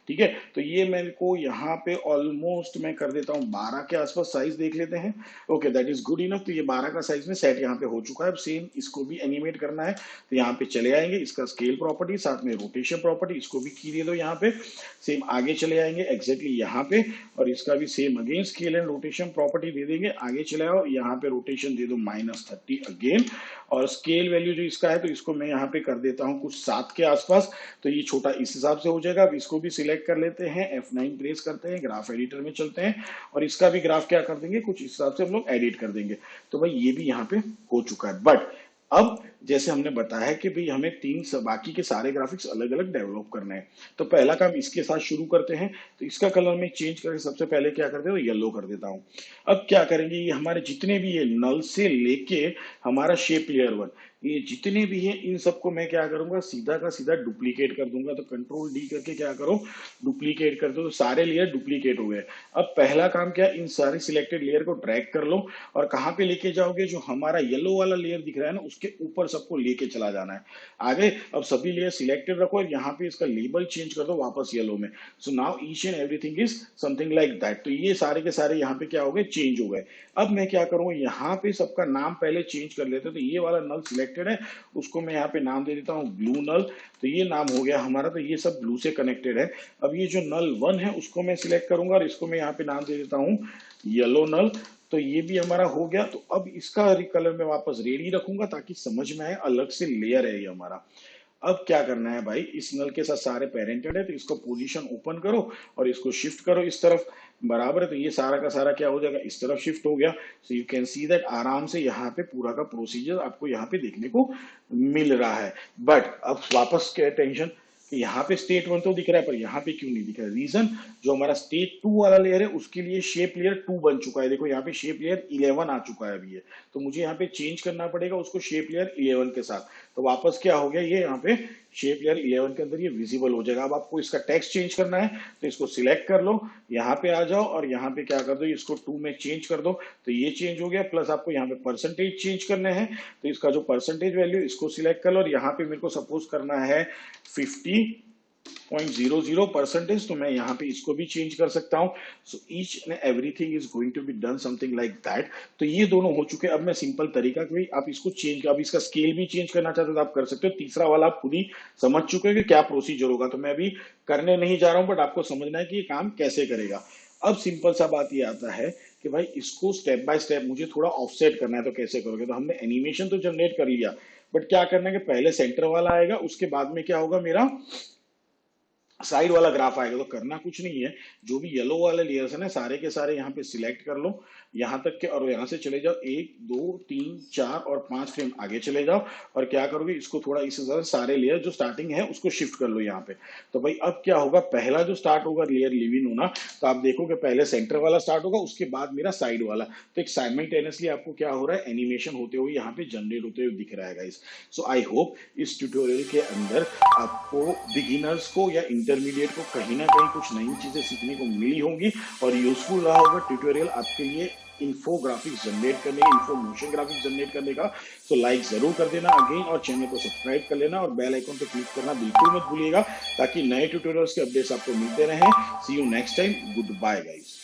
ठीक है। तो ये मेरे को यहाँ पे ऑलमोस्ट मैं कर देता हूँ 12 के आसपास, साइज देख लेते हैं। Okay that is good enough. तो ये 12 का साइज में सेट यहाँ पे हो चुका है। अब सेम इसको भी एनिमेट करना है, तो यहाँ पे चले आएंगे, इसका स्केल प्रॉपर्टी साथ में रोटेशन प्रॉपर्टी इसको भी की दे दो यहाँ पे। सेम आगे चले आएंगे एग्जैक्टली यहाँ पे, और इसका भी same again scale and rotation property दे देंगे। आगे चले आओ, यहाँ पे रोटेशन दे दो -30 अगेन, और स्केल वैल्यू जो इसका है तो इसको मैं यहाँ पे कर देता हूँ कुछ 7 के आसपास। तो ये छोटा इस हिसाब से हो जाएगा। अब इसको भी सिलेक्ट कर लेते हैं, F9 प्रेस करते हैं, ग्राफ एडिटर में चलते हैं, और इसका भी ग्राफ क्या कर देंगे, कुछ इस हिसाब से हम लोग एडिट कर देंगे। तो भाई ये भी यहाँ पे हो चुका है। बट अब जैसे हमने बताया कि भाई हमें बाकी के सारे ग्राफिक्स अलग अलग डेवलप करने हैं, तो पहला काम इसके साथ शुरू करते हैं। तो इसका कलर मैं चेंज करके सबसे पहले क्या करते हैं, येलो कर देता हूं। अब क्या करेंगे, ये हमारे जितने भी ये नल से लेके हमारा शेप लेयर 1, ये जितने भी हैं इन सबको मैं क्या करूंगा, सीधा का सीधा डुप्लीकेट कर दूंगा। तो Ctrl+D करके क्या करो, डुप्लीकेट कर दो। तो सारे लेयर डुप्लीकेट हो गए। अब पहला काम क्या, इन सारे सिलेक्टेड लेयर को ड्रैग कर लो, और कहां पे लेके जाओगे, जो हमारा येलो वाला लेयर दिख रहा है ना उसके ऊपर सबको लेके चला जाना है आगे। अब सभी लेयर सिलेक्टेड रखो, और यहाँ पे इसका लेबल चेंज कर दो वापस येलो में। So now each and everything is something like that. तो ये सारे के सारे यहाँ पे क्या हो गए, चेंज हो गए। अब मैं क्या करूंगा, यहाँ पे सबका नाम पहले चेंज कर लेते हैं। तो ये वाला नल सिलेक्टेड है, उसको मैं यहाँ पे नाम दे देता हूँ ब्लू नल। तो ये नाम हो गया हमारा, तो ये सब ब्लू से कनेक्टेड है। अब ये जो नल 1 है उसको मैं सिलेक्ट करूंगा, और इसको मैं यहाँ पे नाम दे देता हूँ येलो नल। तो ये भी हमारा हो गया। तो अब इसका कलर मैं वापस रेड ही रखूंगा ताकि समझ में आए, अलग से लेयर है ये हमारा। अब क्या करना है भाई, इस नल के साथ सारे पेरेंटेड है, तो इसको पोजीशन ओपन करो और इसको शिफ्ट करो इस तरफ, बराबर है। तो ये सारा का सारा क्या हो जाएगा, इस तरफ शिफ्ट हो गया। So you can see that आराम से यहाँ पे पूरा का प्रोसीजर आपको यहाँ पे देखने को मिल रहा है। बट अब वापस क्या टेंशन कि यहाँ पे स्टेट 1 तो दिख रहा है, पर यहाँ पे क्यों नहीं दिख रहा है, रीजन जो हमारा स्टेट 2 वाला लेयर है उसके लिए शेप लेयर 2 बन चुका है। देखो यहाँ पे शेप लेयर 11 आ चुका है अभी ये। तो मुझे यहाँ पे चेंज करना पड़ेगा उसको शेप लेयर 11 के साथ। तो वापस क्या हो गया, ये यहाँ पे शेप लेयर 11 के अंदर ये विजिबल हो जाएगा। अब आपको इसका टेक्स्ट चेंज करना है, तो इसको सिलेक्ट कर लो, यहाँ पे आ जाओ, और यहाँ पे क्या कर दो, इसको 2 में चेंज कर दो। तो ये चेंज हो गया। प्लस आपको यहाँ पे परसेंटेज चेंज करने हैं, तो इसका जो परसेंटेज वैल्यू इसको सिलेक्ट कर लो, और यहाँ पे मेरे को सपोज करना है 50.00%। तो मैं यहाँ पे इसको भी चेंज कर सकता हूँ। So each and everything is going to be done something like that. तो ये दोनों हो चुके। अब मैं सिंपल तरीका कि आप इसको चेंज, अब इसका स्केल भी चेंज करना चाहते हो तो आप कर सकते हो। तीसरा वाला आप खुद ही समझ चुके हो कि क्या प्रोसीजर होगा, तो मैं अभी करने नहीं जा रहा हूँ, बट आपको समझना है कि ये काम कैसे करेगा। अब सिंपल सा बात ये आता है कि भाई इसको स्टेप बाय स्टेप मुझे थोड़ा ऑफसेट करना है, तो कैसे करोगे। तो हमने एनिमेशन तो जनरेट कर लिया, बट क्या करना है कि पहले सेंटर वाला आएगा, उसके बाद में क्या होगा, मेरा साइड वाला ग्राफ आएगा। तो करना कुछ नहीं है, जो भी येलो वाले लेयर्स है ना सारे के सारे यहाँ पे सिलेक्ट कर लो, यहाँ तक के, और यहाँ से चले जाओ 1 2 3 4 और 5 फ्रेम आगे चले जाओ, और क्या करोगे, इसको थोड़ा इस हिसाब से सारे लेयर जो स्टार्टिंग है उसको शिफ्ट कर लो यहाँ पे। तो भाई अब क्या होगा, पहला जो स्टार्ट होगा लेयर लिविन होना, तो आप देखोगे पहले सेंटर वाला स्टार्ट होगा, उसके बाद मेरा साइड वाला। तो एक साइमल्टेनियसली आपको क्या हो रहा है, एनिमेशन होते हुए यहाँ पे जनरेट होते हुए दिख रहा है गाइस। सो आई होप इस ट्यूटोरियल के अंदर आपको, बिगिनर्स को या इंटरमीडिएट को, कहीं ना कहीं कुछ नई चीजें सीखने को मिली होंगी और यूजफुल रहा होगा ट्यूटोरियल आपके लिए इन्फोग्राफिक्स जनरेट करने, इन्फो मोशन ग्राफिक्स जनरेट करने का। तो लाइक जरूर कर देना अगेन, और चैनल को सब्सक्राइब कर लेना, और बेल आइकन पे क्लिक करना बिल्कुल मत भूलिएगा, ताकि नए ट्यूटोरियल्स के अपडेट्स आपको मिलते रहें। See you next time, good bye guys.